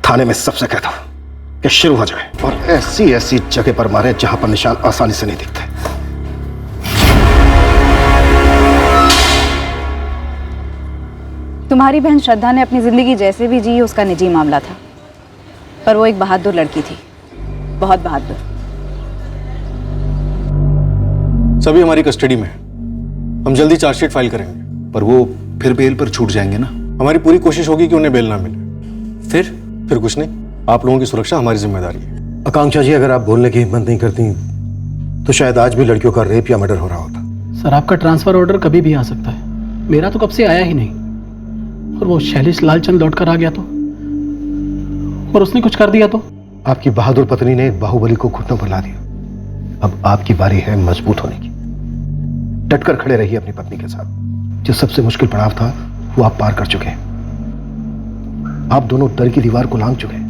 थाने में सबसे कहता हूं कि शुरू हो जाए और ऐसी ऐसी जगह पर मारे जहां पर निशान आसानी से नहीं दिखते। तुम्हारी बहन श्रद्धा ने अपनी जिंदगी जैसे भी जी उसका निजी मामला था, पर वो एक बहादुर लड़की थी, बहुत बहादुर। सभी हमारी कस्टडी में। हम जल्दी चार्जशीट फाइल करेंगे। पर वो फिर बेल पर छूट जाएंगे ना? हमारी पूरी कोशिश होगी कि उन्हें बेल ना मिले। फिर कुछ नहीं, आप लोगों की सुरक्षा हमारी जिम्मेदारी है। आकांक्षा जी, अगर आप बोलने की हिम्मत नहीं करती तो शायद आज भी लड़कियों का रेप या मर्डर हो रहा होता। सर आपका ट्रांसफर ऑर्डर कभी भी आ सकता है, मेरा तो कब से आया ही नहीं। और वो शैलेश लालचंद लौट कर आ गया तो, और उसने कुछ कर दिया तो? आपकी बहादुर पत्नी ने एक बाहुबली को घुटनों पर ला दिया। अब आपकी बारी है मजबूत होने की। डटकर खड़े रहिए अपनी पत्नी के साथ। जो सबसे मुश्किल पड़ाव था वो आप पार कर चुके हैं। आप दोनों डर की दीवार को लांघ चुके हैं।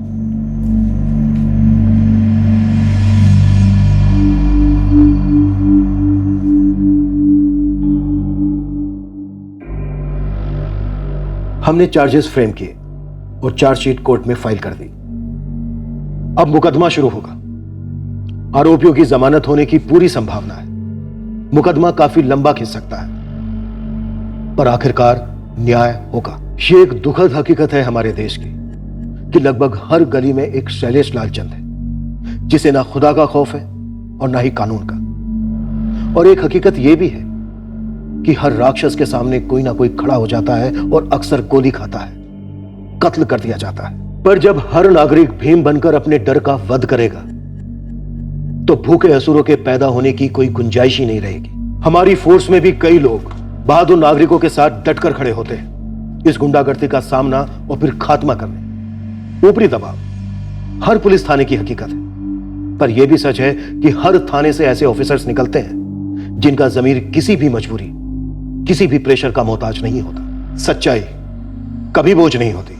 हमने चार्जेस फ्रेम किए और चार्जशीट कोर्ट में फाइल कर दी। अब मुकदमा शुरू होगा। आरोपियों की जमानत होने की पूरी संभावना है। मुकदमा काफी लंबा खिंच सकता है, पर आखिरकार न्याय होगा। ये एक दुखद हकीकत है हमारे देश की कि लगभग हर गली में एक शैलेश लालचंद है जिसे ना खुदा का खौफ है और ना ही कानून का। और एक हकीकत यह भी है कि हर राक्षस के सामने कोई ना कोई खड़ा हो जाता है और अक्सर गोली खाता है, कत्ल कर दिया जाता है। पर जब हर नागरिक भीम बनकर अपने डर का वध करेगा तो भूखे असुरों के पैदा होने की कोई गुंजाइश ही नहीं रहेगी। हमारी फोर्स में भी कई लोग बहादुर नागरिकों के साथ डटकर खड़े होते हैं इस गुंडागर्दी का सामना और फिर खात्मा करने। ऊपरी दबाव हर पुलिस थाने की हकीकत है, पर यह भी सच है कि हर थाने से ऐसे ऑफिसर्स निकलते हैं जिनका जमीर किसी भी मजबूरी, किसी भी प्रेशर का मोहताज नहीं होता। सच्चाई कभी बोझ नहीं होती।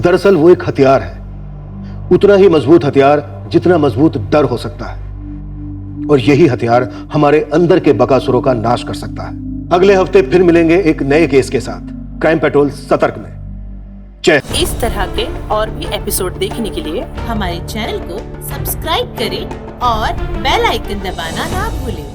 दरअसल वो एक हथियार है, उतना ही मजबूत हथियार जितना मजबूत डर हो सकता है। और यही हथियार हमारे अंदर के बकासुरों का नाश कर सकता है। अगले हफ्ते फिर मिलेंगे एक नए केस के साथ क्राइम पेट्रोल सतर्क में। जय। इस तरह के और भी एपिसोड देखने के लिए हमारे चैनल को सब्सक्राइब करें और बेल आइकन दबाना ना भूलें।